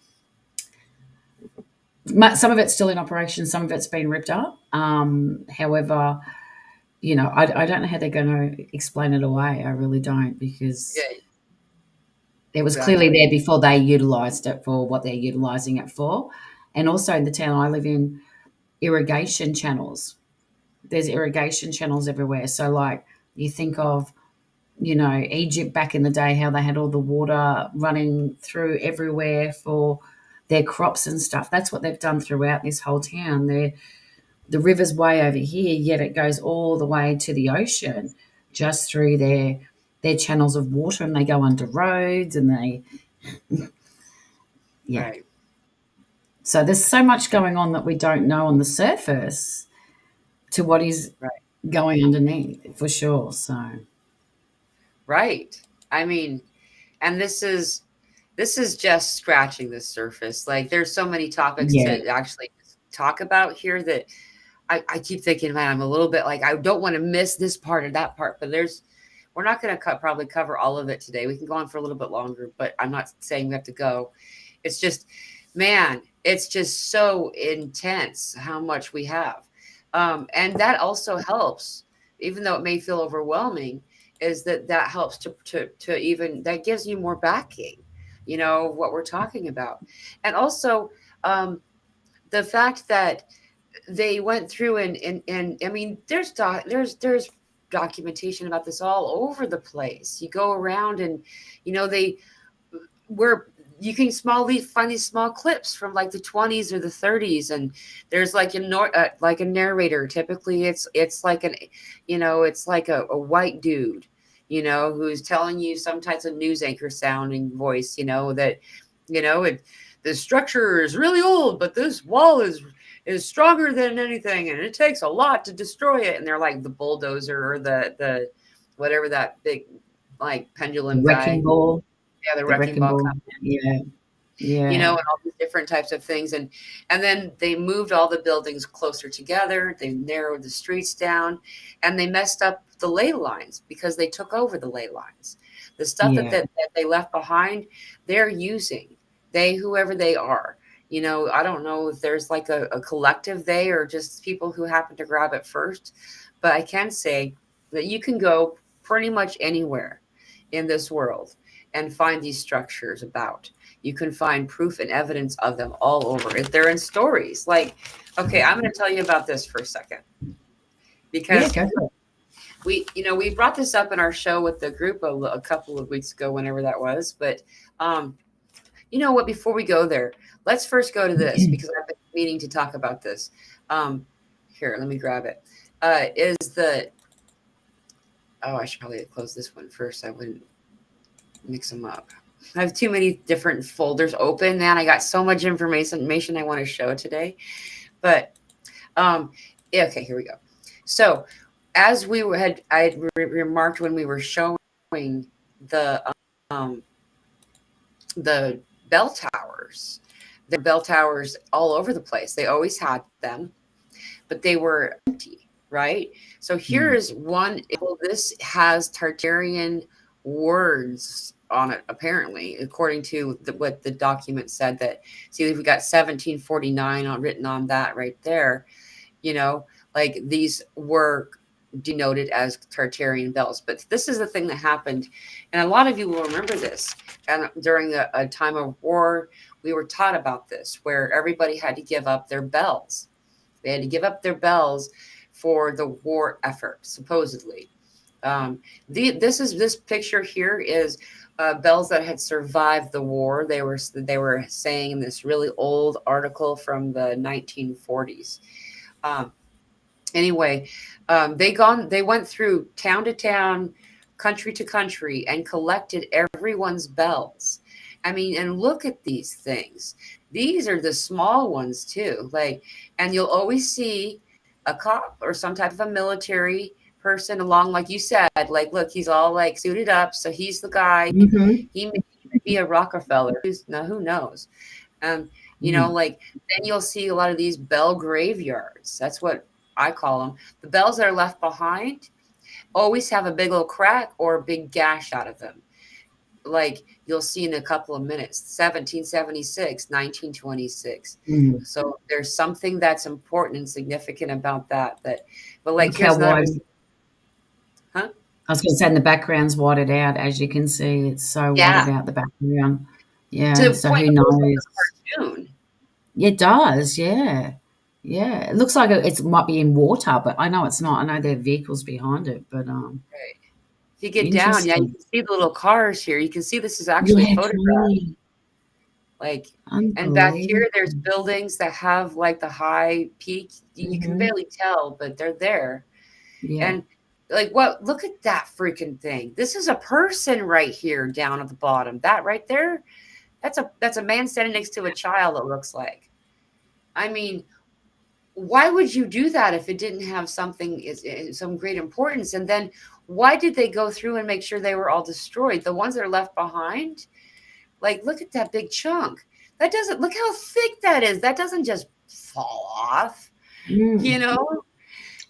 some of it's still in operation, some of it's been ripped up. However, I don't know how they're going to explain it away. I really don't, because Yeah. it was clearly Exactly. there before they utilised it for what they're utilising it for. And also in the town I live in, irrigation channels. There's irrigation channels everywhere. So, like, you think of, Egypt back in the day, how they had all the water running through everywhere for their crops and stuff. That's what they've done throughout this whole town. The river's way over here, yet it goes all the way to the ocean just through their channels of water, and they go under roads, and yeah. Right. So there's so much going on that we don't know on the surface to what is Right. going underneath, for sure. So Right. I mean, and this is just scratching the surface. Like, there's so many topics yeah, to actually talk about here that I keep thinking, man, I'm a little bit like, I don't want to miss this part or that part, but we're not going to probably cover all of it today. We can go on for a little bit longer, but I'm not saying we have to go. It's just, man, it's just so intense how much we have. And that also helps, even though it may feel overwhelming, is that helps to even, that gives you more backing, what we're talking about. And also, the fact that they went through and I mean, there's documentation about this all over the place. You go around and they where you can find these small clips from like the 20s or the 30s, and there's like like a narrator. Typically it's like it's like a white dude, who's telling you some types of news anchor sounding voice, that it the structure is really old, but this wall is stronger than anything, and it takes a lot to destroy it. And they're like the bulldozer or the whatever, that big like the pendulum wrecking guy. ball, Yeah, the the wrecking wrecking ball ball. comes Yeah, in, yeah, and all these different types of things. And then they moved all the buildings closer together. They narrowed the streets down, and they messed up the ley lines because they took over the ley lines. The stuff yeah, that they left behind, they're using. Whoever they are. I don't know if there's like a collective they, or just people who happen to grab it first, but I can say that you can go pretty much anywhere in this world and find these structures about. You can find proof and evidence of them all over. If they're in stories, like, okay, I'm going to tell you about this for a second, yeah. because Go for it. we brought this up in our show with the group a couple of weeks ago, whenever that was. But you know what? Before we go there, let's first go to this, because I've been meaning to talk about this. Here, let me grab it. Is the Oh, I should probably close this one first. I wouldn't mix them up. I have too many different folders open, man. I got so much information I want to show today. But yeah, okay, here we go. So, as I remarked when we were showing the um, the bell towers. There were bell towers all over the place. They always had them, but they were empty, right? So here Mm, is one. Well, this has Tartarian words on it, apparently, according to what the document said. That, see, we got 1749 written on that right there. You know, like, these were denoted as Tartarian bells. But this is the thing that happened, and a lot of you will remember this. And during a time of war, we were taught about this, where everybody had to give up their bells. They had to give up their bells for the war effort, supposedly. This picture here is bells that had survived the war. They were saying in this really old article from the 1940s. Um, anyway, they went through town to town, country to country, and collected everyone's bells. I mean, and look at these things. These are the small ones too. Like, and you'll always see a cop or some type of a military person along, like you said. Like, look, he's all like suited up, so he's the guy. Mm-hmm. He may be a Rockefeller. Who knows? Um, Mm. like then you'll see a lot of these bell graveyards. That's what I call them. The bells that are left behind always have a big old crack or a big gash out of them. Like you'll see in a couple of minutes, 1776, 1926. Mm. So there's something that's important and significant about that. But like Look how here's another, wide. huh? I was going to say, and the background's whited out. As you can see, it's so Yeah, whited out, the background. to Yeah, the so point who it looks like knows? a cartoon. It does, yeah. Yeah, it looks like it might be in water, but I know it's not. I know there are vehicles behind it, but Right. If you get down, yeah, you interesting. can see the little cars here. You can see this is actually a Yeah, photograph. clearly. Like, and back Unbelievable. here, there's buildings that have like the high peak. You can Mhm. barely tell, but they're there. Yeah. And like, what? Look at that freaking thing. This is a person right here down at the bottom. That right there, that's a man standing next to a child. It looks like. I mean, why would you do that if it didn't have something is some great importance? And then why did they go through and make sure they were all destroyed? The ones that are left behind, like, look at that big chunk. That doesn't look how thick that is. That doesn't just fall off, you Mm. know?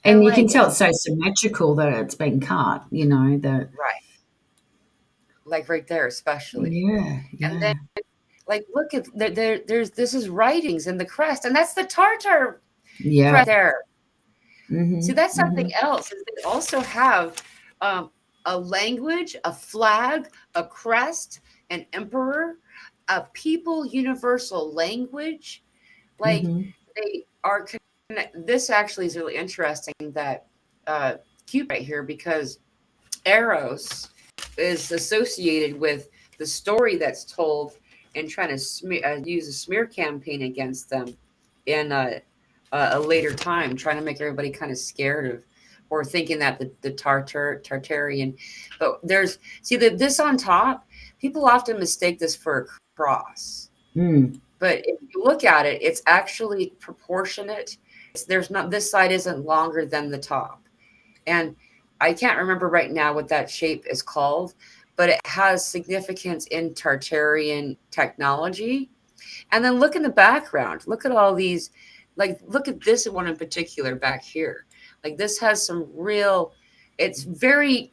And And you can like, tell it's so symmetrical that it's been cut, that right, like right there, especially. yeah, And then, yeah. like, look at there's this is writings in the crest, and that's the Tartar Yeah. crest there. See, Mhm. that's something Mhm. else. Is they also have um, a language, a flag, a crest, an emperor, a people universal language. Like Mhm. they are this actually is really interesting that cute right here because Eros is associated with the story that's told and trying to use a smear campaign against them in a later time, trying to make everybody kind of scared of or thinking that the Tartarian. But there's see this on top. People often mistake this for a cross, Mm. but if you look at it, it's actually proportionate. There's not this side isn't longer than the top. And I can't remember right now what that shape is called, but it has significance in Tartarian technology. And then look in the background. Look at all these, like, look at this one in particular back here. Like, this has some real, it's very,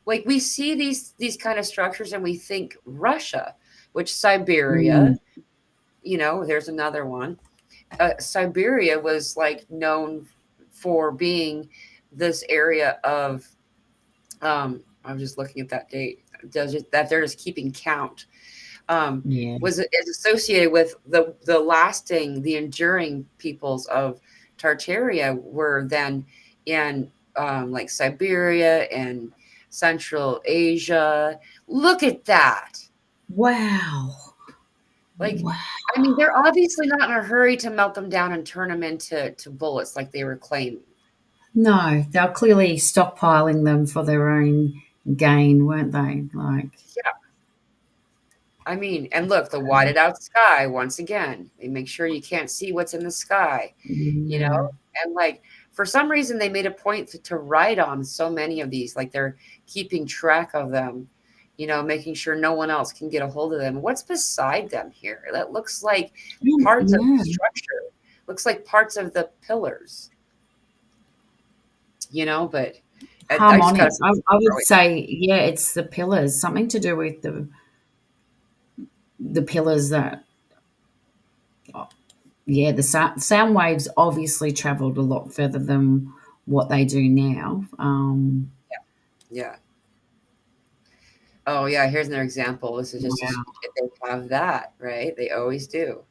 like, we see these kind of structures and we think Russia, which Mm. Siberia, there's another one. Siberia was like known for being this area of I'm just looking at that date. That they're just keeping count. Um, Yeah. was is associated with the enduring peoples of Tartaria were then in like Siberia and Central Asia. Look at that. Wow. Like, Wow. I mean, they're obviously not in a hurry to melt them down and turn them into bullets like they were claiming. No, they're clearly stockpiling them for their own gain, weren't they? Like, Yeah. I mean, and look, the whited out sky, once again, they make sure you can't see what's in the sky, you know? yeah. And like, for some reason, they made a point to write on so many of these, like they're keeping track of them, making sure no one else can get a hold of them. What's beside them here? That looks like parts of the Yeah. structure, looks like parts of the pillars, but I just got Harmonic. to I would throw it. say, yeah, it's the pillars, something to do with the pillars that, yeah, the sound waves obviously traveled a lot further than what they do now. Yeah. Oh, yeah. Here's another example. This is just Wow. they have that, right? They always do,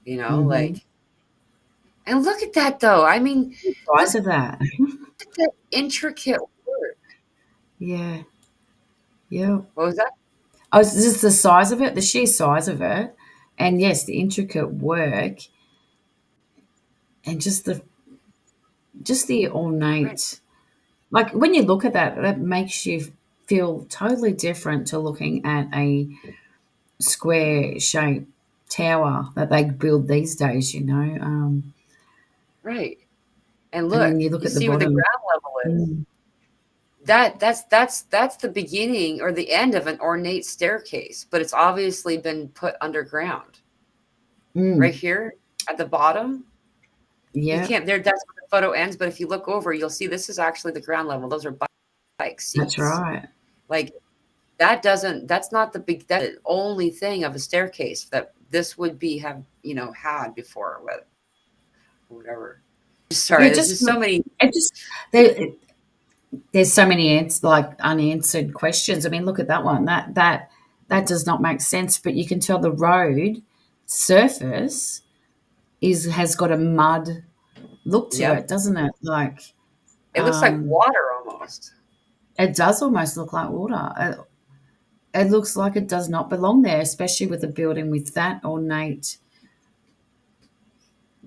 Mm-hmm. like, and look at that though. I mean, The look size of that. at the intricate work. Yeah. Yeah. What was that? Oh, it's just the size of it, the sheer size of it, and yes, the intricate work, and just the Right. ornate. Like when you look at that, that makes you feel totally different to looking at a square shaped tower that they build these days. Right. And And then look, you look you at the see where the bottom. ground level is. Mm, That's the beginning or the end of an ornate staircase, but it's obviously been put underground. Right mm, here at the bottom, you yeah, can't there that's where the photo ends, but if you look over, you'll see this is actually the ground level. Those are bike that's seats. right. Like that's not the big that's the only thing of a staircase that this would be have, had before or whatever. Yeah, Sorry, there's just just so many. it just there, there's so many like unanswered questions. I mean, look at that one. That does not make sense. But you can tell the road surface is has got a mud look to Yep. it, doesn't it? Like It looks like um, water almost. it does almost look like water. It looks like it does not belong there, especially with a building with that ornate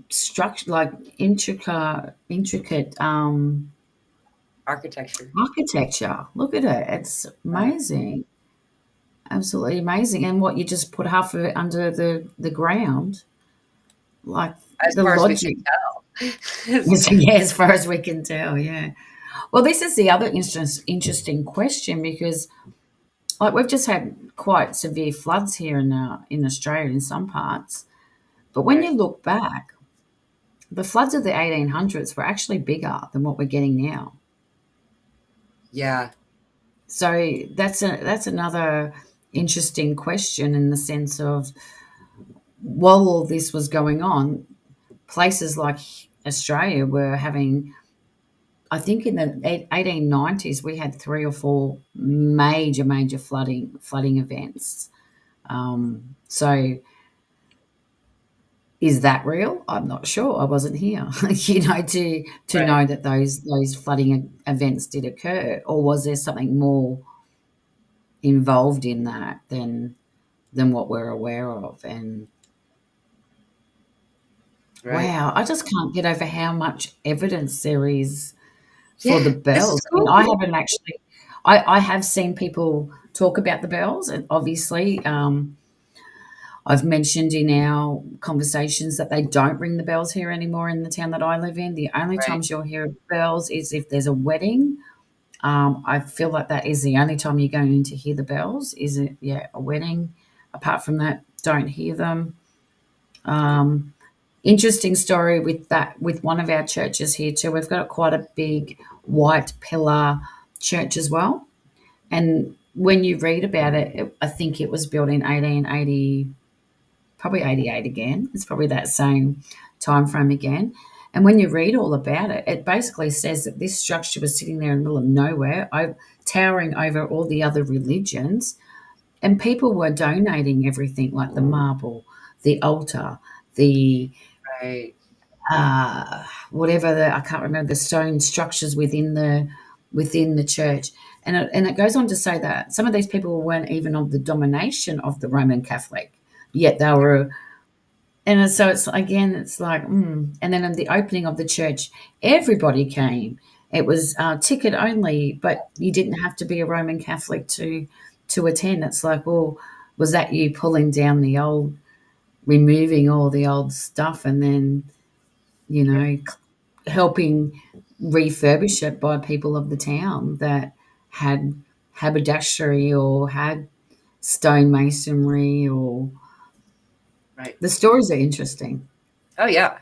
structure, like intricate Architecture. architecture. Look at it; it's Right. amazing, absolutely amazing. And what you just put half of it under the ground, like As the far as we can logic. tell. Yeah, as far as we can tell, yeah. Well, this is the other interesting question because, like, we've just had quite severe floods here in Australia in some parts. But when you Right. look back, the floods of the 1800s were actually bigger than what we're getting now. Yeah. So that's another interesting question in the sense of while all this was going on, places like Australia were having. I think in the 1890s we had three or four major flooding events. So is that real? I'm not sure. I wasn't here, to Right. know that those flooding events did occur, or was there something more involved in that than what we're aware of? And Right. wow, I just can't get over how much evidence there is for the Yeah. This is bells. I mean, I cool. haven't actually. I have seen people talk about the bells, and obviously, I've mentioned in our conversations that they don't ring the bells here anymore in the town that I live in. The only Right. times you'll hear bells is if there's a wedding. I feel like that is the only time you're going to hear the bells. Is it? Yeah, a wedding. Apart from that, don't hear them. Um, Interesting story with that with one of our churches here too. We've got quite a big white pillar church as well. And when you read about it, I think it was built in 1880, probably 88 again. It's probably that same time frame again. And when you read all about it, it basically says that this structure was sitting there in the middle of nowhere, towering over all the other religions, and people were donating everything like the marble, the altar, the Right. whatever I can't remember the stone structures within the church. And it goes on to say that some of these people weren't even of the domination of the Roman Catholic, yet they were. And so it's again, it's like, and then in the opening of the church, everybody came. It was ticket only, but you didn't have to be a Roman Catholic to attend. It's like, well, was that you pulling down removing all the old stuff, and then you Right. know helping refurbish it by people of the town that had haberdashery or had stonemasonry, or Right. the stories are interesting. Oh yeah.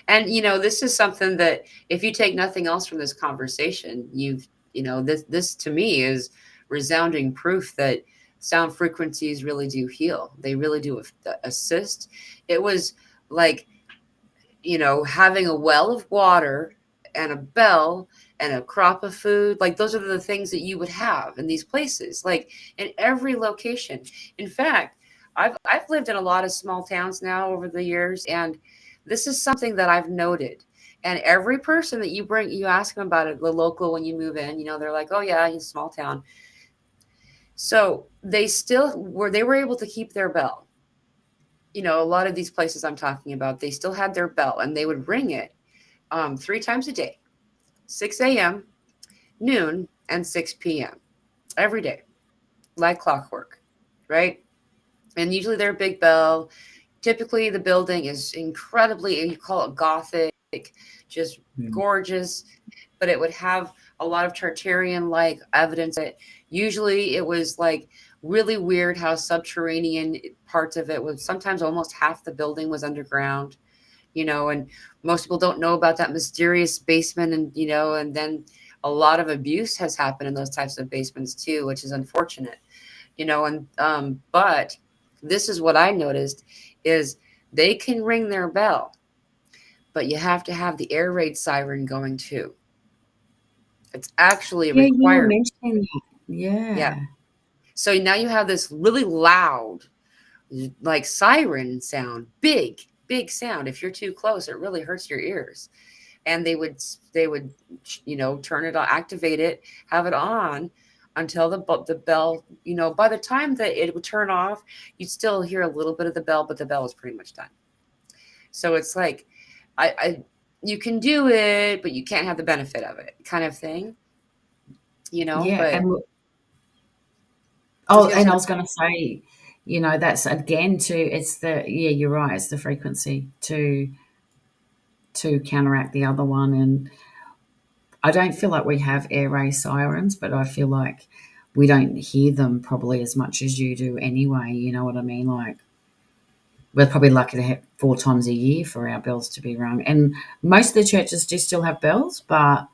And this is something that if you take nothing else from this conversation, this to me is resounding proof that sound frequencies really do heal. They really do assist. It was like, having a well of water and a bell and a crop of food, like those are the things that you would have in these places, like in every location. In fact, I've lived in a lot of small towns now over the years, and this is something that I've noted. And every person that you bring, you ask them about it, the local, when you move in, they're like, oh yeah, he's a small town. So they were able to keep their bell. A lot of these places I'm talking about, they still had their bell, and they would ring it 3 times a day, 6 a.m., noon, and 6 p.m. every day, like clockwork, right? And usually they're a big bell. Typically, the building is incredibly, you call it Gothic, just Mm. gorgeous, but it would have a lot of Tartarian like evidence. Usually, it was like really weird how subterranean parts of it was. Sometimes almost half the building was underground, and most people don't know about that mysterious basement, and then a lot of abuse has happened in those types of basements too, which is unfortunate, and but this is what I noticed is they can ring their bell, but you have to have the air raid siren going too. It's actually a Yeah, you were requirement. mentioning that. Yeah. Yeah. So now you have this really loud, like siren sound, big, big sound. If you're too close, it really hurts your ears. And they would turn it on, activate it, have it on until the bell. By the time that it would turn off, you'd still hear a little bit of the bell, but the bell was pretty much done. So it's like, I you can do it, but you can't have the benefit of it, kind of thing. Yeah, But I was oh, gonna and say, I was gonna say, that's again to it's the yeah, you're right, it's the frequency to counteract the other one. And I don't feel like we have air raid sirens, but I feel like we don't hear them probably as much as you do anyway, you know what I mean? Like, we're probably lucky to have 4 times a year for our bells to be rung, and most of the churches do still have bells, but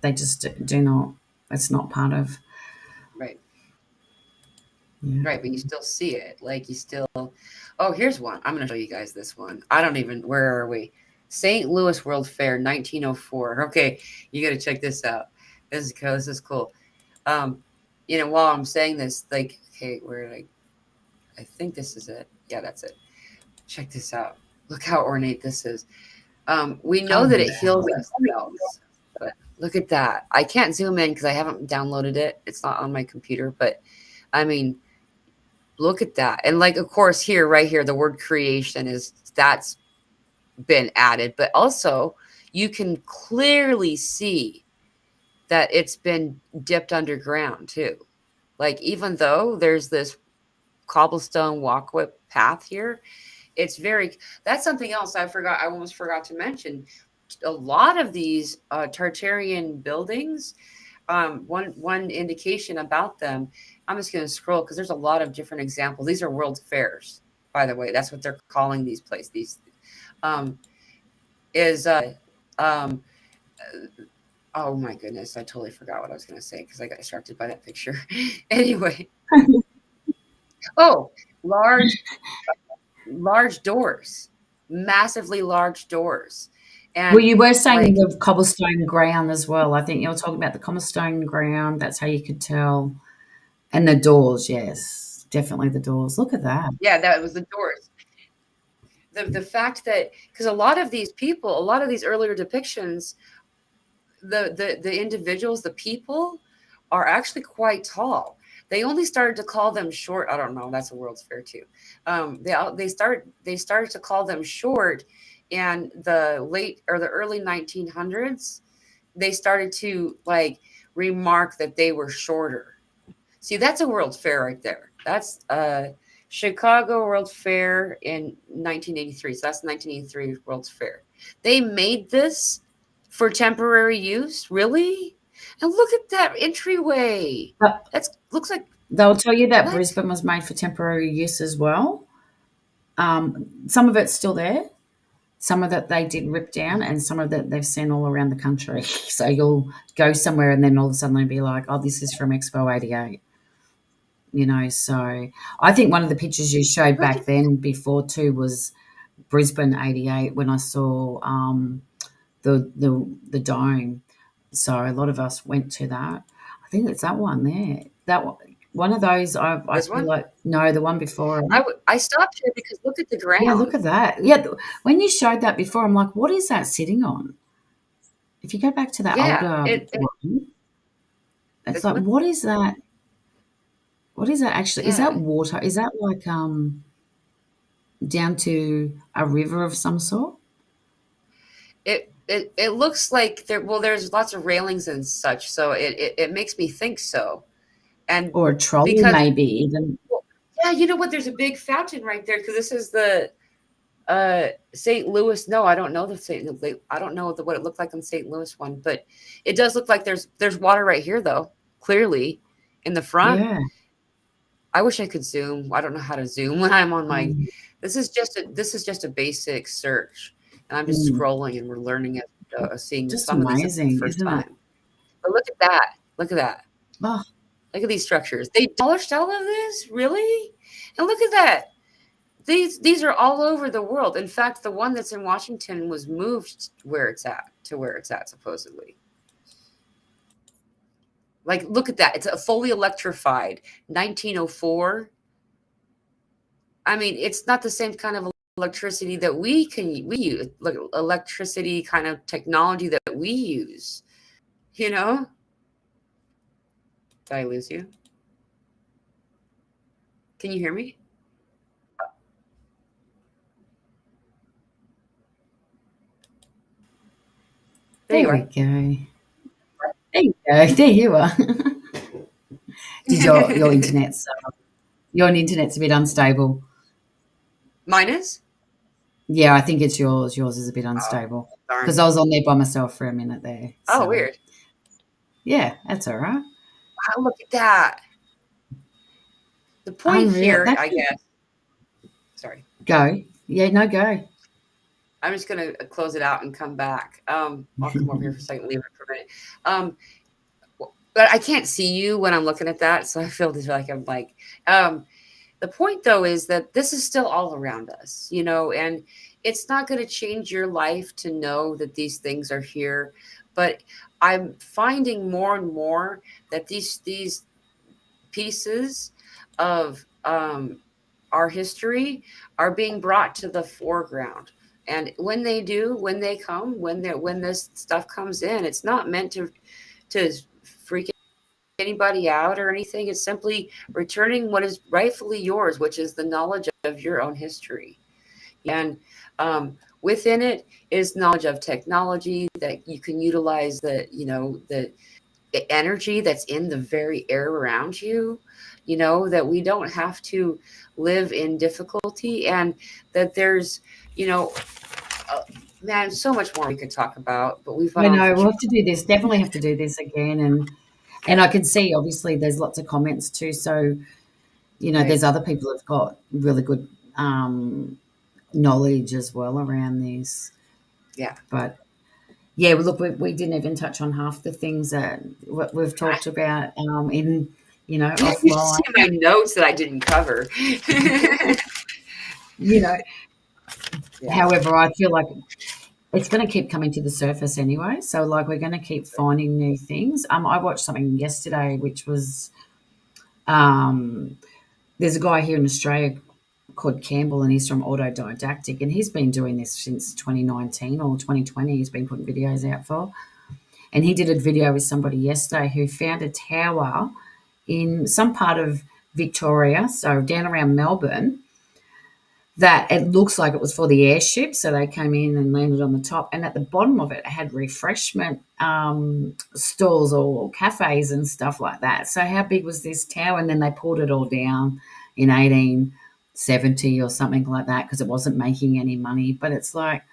they just do not it's not part of. right, Yeah. right, but you still see it, like you still. Oh, here's one. I'm gonna show you guys this one. I don't even. Where are we? St. Louis World Fair, 1904. Okay, you got to check this out. This is cool. This is cool. Um, while I'm saying this, like, okay, where did I think this is it. Yeah, that's it. Check this out. Look how ornate this is. We know Oh, that it heals wow. ourselves, but look at that. I can't zoom in because I haven't downloaded it. It's not on my computer, but I mean, look at that. And like, of course, here, right here, the word creation that's been added, but also you can clearly see that it's been dipped underground too. Like, even though there's this cobblestone walkway path here, it's very, that's something else I almost forgot to mention. A lot of these Tartarian buildings, one indication about them, I'm just going to scroll because there's a lot of different examples. These are world fairs, by the way. That's what they're calling these places. These um, is um, oh my goodness, I totally forgot what I was going to say because I got distracted by that picture. Anyway, oh, large large doors, massively large doors, Well, and you were saying like, the cobblestone ground as well. I think you were talking about the cobblestone ground. That's how you could tell. And the doors, yes, definitely the doors. Look at that. yeah, that was the doors. The fact that, because a lot of these people, a lot of these earlier depictions, the individuals, the people, are actually quite tall. They only started to call them short. I don't know. That's a World's Fair too. They started to call them short in the late or the early 1900s. They started to like remark that they were shorter. See, that's a World's Fair right there. That's Chicago World Fair in 1983. So that's 1983 World's Fair. They made this for temporary use, really? And look at that entryway. But That looks like they'll tell you that what? Brisbane was made for temporary use as well. Some of it's still there. Some of that they did rip down, and some of that they've sent all around the country. So you'll go somewhere, and then all of a sudden they'll be like, "Oh, this is from Expo '88." So I think one of the pictures you showed Look at back then before too was Brisbane '88 when I saw the dome. So a lot of us went to that. I think it's that one there. That one. One of those, I This feel one? like no, the one before it. I stopped here because look at the Yeah, look ground. at that. Yeah, when you showed that before, I'm like, what is that sitting on? If you go back to that Yeah, older it one, it's this like, one. what is that? What is that actually? Is that Yeah. water? Is that like down to a river of some sort? It looks like there's lots of railings and such, so it makes me think so. And Or a trolley because maybe even? well, yeah, you know what? There's a big fountain right there because this is the St. Louis. No, I don't know the St. I don't know what it looked like on St. Louis one, but it does look like there's water right here though, clearly in the front. Yeah. I wish I could zoom. I don't know how to zoom when I'm on my. Mm, This is just a basic search, and I'm just mm. scrolling and we're learning it, seeing Just some of these the amazing, first isn't it? time. But look at that! Look at that! Oh, Look at these structures. They demolished all of this, really? And look at that. These are all over the world. In fact, the one that's in Washington was moved where it's at to where it's at supposedly. Like, look at that. It's a fully electrified 1904. I mean, it's not the same kind of electricity that we use, like electricity kind of technology that we use. You know? Did I lose you? Can you hear me? There you there we are. go. There you go. There you are. Did your internet's a bit unstable? Mine is? Yeah, I think it's yours. Yours is a bit Oh, unstable darn. because I was on there by myself for a minute there. Oh, So weird. yeah, that's all right. Wow, look at that. The point Unreal. here, That I guess. Sorry. go. Yeah, no go. I'm just gonna close it out and come back. I'll come over here for a second, leave it for a minute. Um, but I can't see you when I'm looking at that, so I feel just like I'm like. The point though is that this is still all around us, and it's not going to change your life to know that these things are here. But I'm finding more and more that these pieces of our history are being brought to the foreground. And when they do, when they come, when this stuff comes in, it's not meant to freak anybody out or anything. It's simply returning what is rightfully yours, which is the knowledge of your own history. And within it is knowledge of technology that you can utilize, the energy that's in the very air around you, that we don't have to live in difficulty, and that there's, you know, uh, man, so much more we could talk about, but we've gone I on for know too we'll have to do this. Definitely have to do this again, and I can see obviously there's lots of comments too. So right. there's other people that've got really good knowledge as well around this. Yeah. But yeah, well, look, we didn't even touch on half the things that we've I, talked about in you should offline. see my notes that I didn't cover. You know, Yeah. however, I feel like it's going to keep coming to the surface anyway. So, like, we're going to keep finding new things. I watched something yesterday, which was um, there's a guy here in Australia called Campbell, and he's from Autodidactic, and he's been doing this since 2019 or 2020. He's been putting videos out for, and he did a video with somebody yesterday who found a tower in some part of Victoria, so down around Melbourne, that it looks like it was for the airship. So they came in and landed on the top, and at the bottom of it had refreshment stalls or cafes and stuff like that. So how big was this tower? And then they pulled it all down in 1870 or something like that because it wasn't making any money. But it's like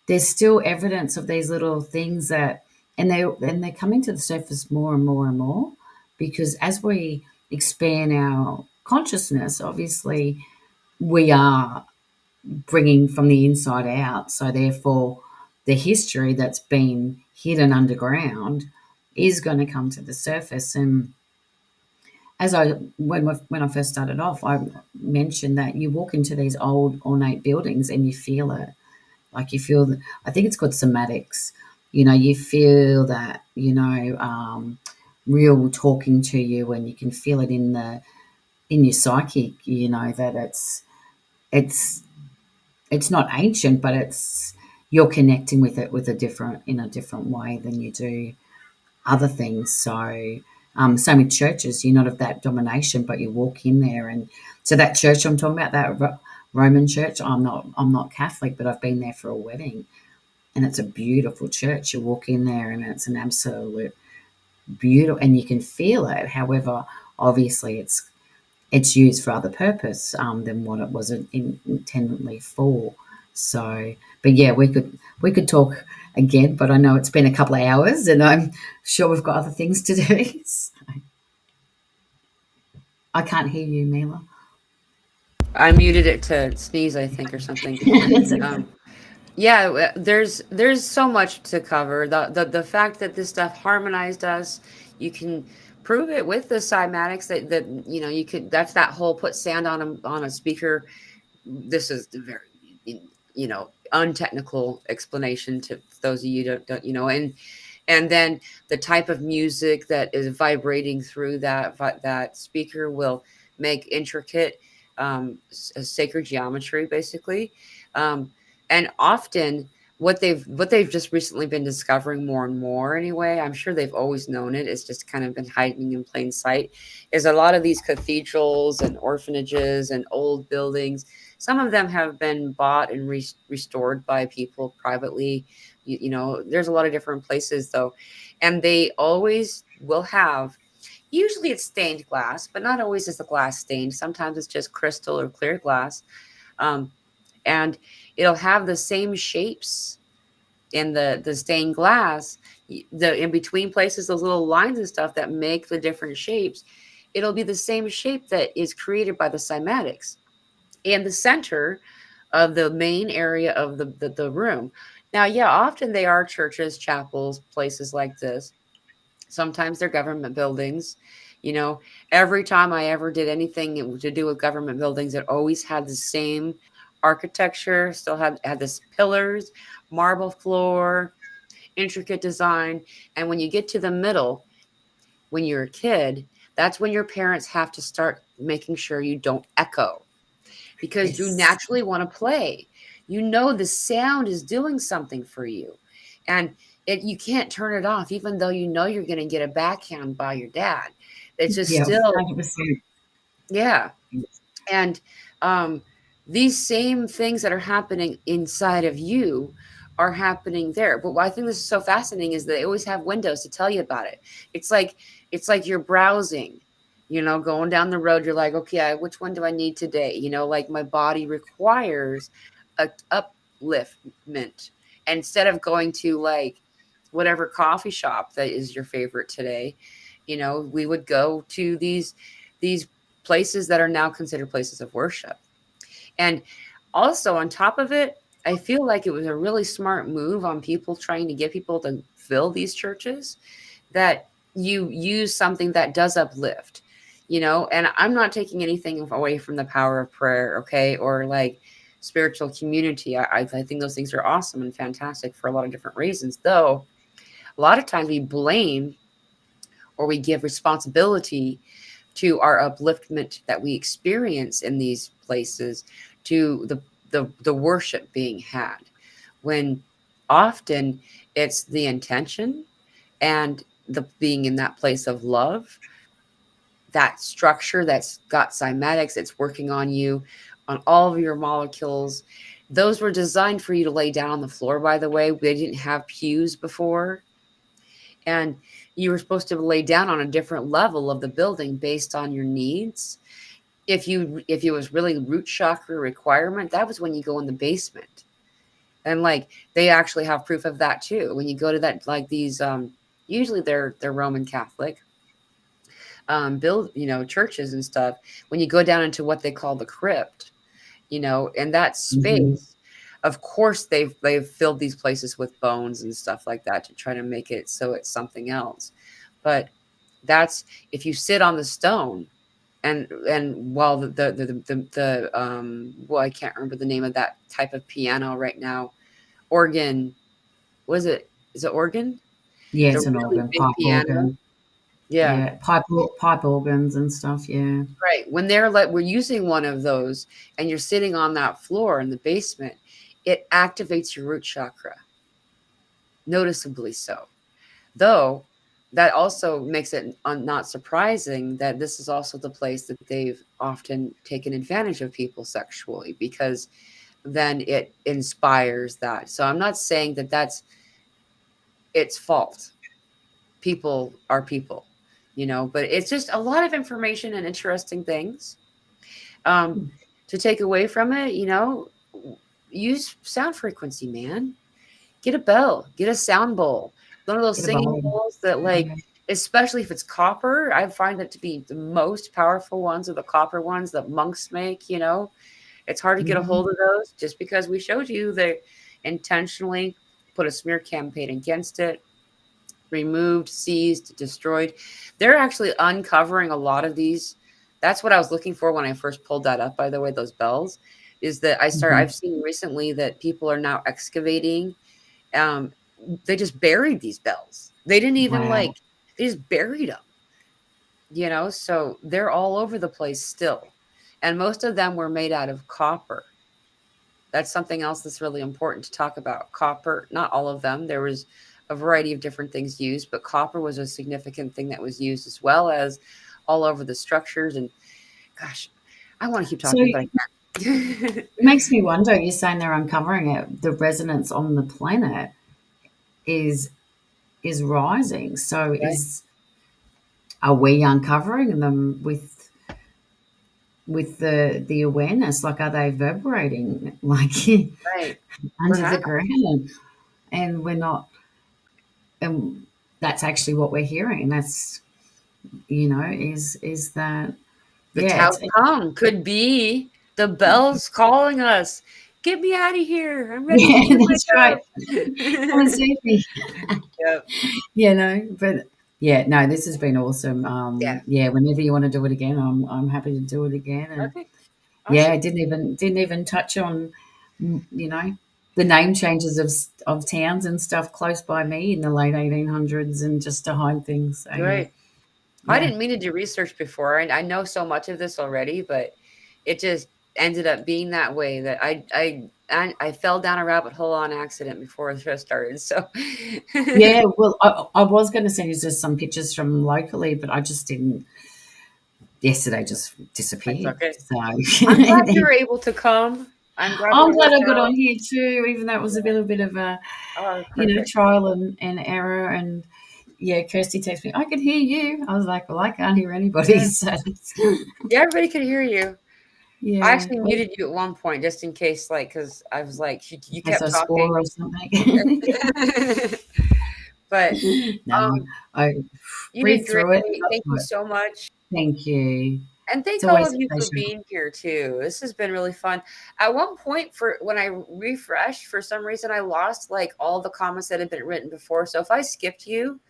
there's still evidence of these little things they're coming to the surface more and more and more because as we expand our consciousness, obviously we are bringing from the inside out. So therefore, the history that's been hidden underground is going to come to the surface. And when I first started off, I mentioned that you walk into these old ornate buildings and you feel it. Like you feel, I think it's called somatics. You feel that, real talking to you, and you can feel it in your psychic. You know that it's it's not ancient, but it's you're connecting with it with a different in a different way than you do other things. So, same with churches. You're not of that domination, but you walk in there, and so that church I'm talking about, that Roman church. I'm not Catholic, but I've been there for a wedding, and it's a beautiful church. You walk in there, and it's an absolute beautiful, and you can feel it. However, obviously, it's used for other purpose than what it was intendedly for. So, but yeah, we could talk again, but I know it's been a couple of hours, and I'm sure we've got other things to do. So, I can't hear you, Mila. I muted it to sneeze, I think, or something. That's okay. Um, yeah, there's so much to cover. The fact that this stuff harmonized us, you can prove it with the cymatics that you could. That's that whole put sand on a speaker. This is the very untechnical explanation to those of you don't and then the type of music that is vibrating through that speaker will make intricate sacred geometry basically, um, and often what they've just recently been discovering more and more anyway. I'm sure they've always known it, it's just kind of been hiding in plain sight. Is a lot of these cathedrals and orphanages and old buildings, some of them have been bought and restored by people privately. There's a lot of different places though, and they always will have. Usually it's stained glass, but not always is the glass stained. Sometimes it's just crystal or clear glass, um, and it'll have the same shapes in the stained glass. The in between places, those little lines and stuff that make the different shapes, it'll be the same shape that is created by the cymatics in the center of the main area of the room. Now, yeah, often they are churches, chapels, places like this. Sometimes they're government buildings. You know, every time I ever did anything to do with government buildings, it always had the same architecture, still had this pillars, marble floor, intricate design. And when you get to the middle, when you're a kid, that's when your parents have to start making sure you don't echo, because you Yes. naturally want to play. The sound is doing something for you. And you can't turn it off, even though you're going to get a backhand by your dad. It's just Yeah, still, 100%. yeah. And um, these same things that are happening inside of you are happening there. But what I think this is so fascinating is they always have windows to tell you about it. It's like you're browsing, going down the road. You're like, okay, which one do I need today? Like my body requires a upliftment. And instead of going to like whatever coffee shop that is your favorite today, we would go to these places that are now considered places of worship. And also, on top of it, I feel like it was a really smart move on people trying to get people to fill these churches, that you use something that does uplift, and I'm not taking anything away from the power of prayer, okay, or like spiritual community. I think those things are awesome and fantastic for a lot of different reasons, though a lot of times we blame or we give responsibility to our upliftment that we experience in these places to the worship being had, when often it's the intention and the being in that place of love, that structure that's got cymatics, it's working on you, on all of your molecules. Those were designed for you to lay down on the floor, by the way. They didn't have pews before, and you were supposed to lay down on a different level of the building based on your needs. If it was really root chakra requirement, that was when you go in the basement. And like they actually have proof of that too. When you go to that, like these usually they're Roman Catholic build, churches and stuff. When you go down into what they call the crypt, in that Mhm. space, of course they've filled these places with bones and stuff like that to try to make it so it's something else. But that's, if you sit on the stone, and while well, I can't remember the name of that type of piano right now. Organ, was it, is it organ? Yeah, The it's an really organ, big pipe piano. organ. Yeah. Yeah, pipe organs and stuff, yeah. Right. When they're like, we're using one of those and you're sitting on that floor in the basement, it activates your root chakra, noticeably so. Though that also makes it not surprising that this is also the place that they've often taken advantage of people sexually, because then it inspires that. So I'm not saying that that's its fault. People are people, but it's just a lot of information and interesting things. Um, to take away from it, use sound frequency, man. Get a bell, get a sound bowl, one of those Get a singing bowl. bowls that, like, Yeah. especially if it's copper, I find it to be the most powerful ones are the copper ones that monks make. It's hard to get a Mhm. hold of those just because we showed you they intentionally put a smear campaign against it, removed, seized, destroyed. They're actually uncovering a lot of these. That's what I was looking for when I first pulled that up, by the way, those bells, is that Mhm. I've seen recently that people are now excavating. um they just buried these bells. They didn't even Wow. like, they just buried them. So they're all over the place still, and most of them were made out of copper. That's something else that's really important to talk about. Copper, not all of them. There was a variety of different things used, but copper was a significant thing that was used, as well as all over the structures. And gosh, I want to keep So talking, but it I can't. makes me wonder, you're saying they're uncovering it, the resonance on the planet is is rising. So Right, is are we uncovering them with the awareness? Like, are they vibrating like right. under the Perhaps. ground? And we're not, and that's actually what we're hearing. That's, is that, The yeah, Tao Come could be the bells calling us. Get me out of here. I'm ready to yeah, do my that's right. Come and job. see me. Yep. But yeah, no, this has been awesome. Yeah. Yeah, whenever you want to do it again, I'm happy to do it again. And Okay. yeah, Awesome. didn't even touch on, the name changes of towns and stuff close by me in the late 1800s, and just to hide things. So yeah, Right. I yeah. didn't mean to do research before, and I know so much of this already, but it just ended up being that way, that I fell down a rabbit hole on accident before the show started. So Yeah, well, I was going to send you just some pictures from locally, but I just didn't. Yesterday just that's disappeared. okay. So I'm glad you were able to come. I'm glad that I'm it glad worked I got out. on here too, even though it was a bit of a, Oh, perfect. trial and error. And yeah, Kirsty texted me, I can hear you. I was like, well, I can't hear anybody. Yeah. So Yeah, everybody could hear you. I yeah, actually muted you at one point just in case, like, because I was like, you as kept I talking. swore or something. But No, um, I you did breathed great. through it, got Thank you through it. so much. Thank you. And It's thank all always of a you for pleasure. being here too. This has been really fun. At one point, for when I refreshed, for some reason I lost like all the comments that had been written before. So if I skipped you,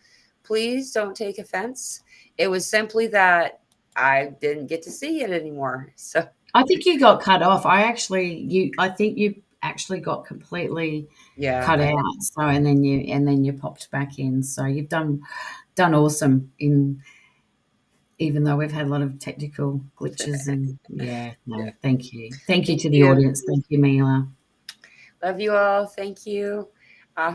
please don't take offense. It was simply that I didn't get to see it anymore. So I think you got cut off. I think you actually got completely yeah, cut I out. So and then you popped back in. So you've done awesome, in even though we've had a lot of technical glitches. And yeah, yeah. no, thank you. Thank you Thank to the you. audience. Thank you, Mila. Love you all. Thank you. I hope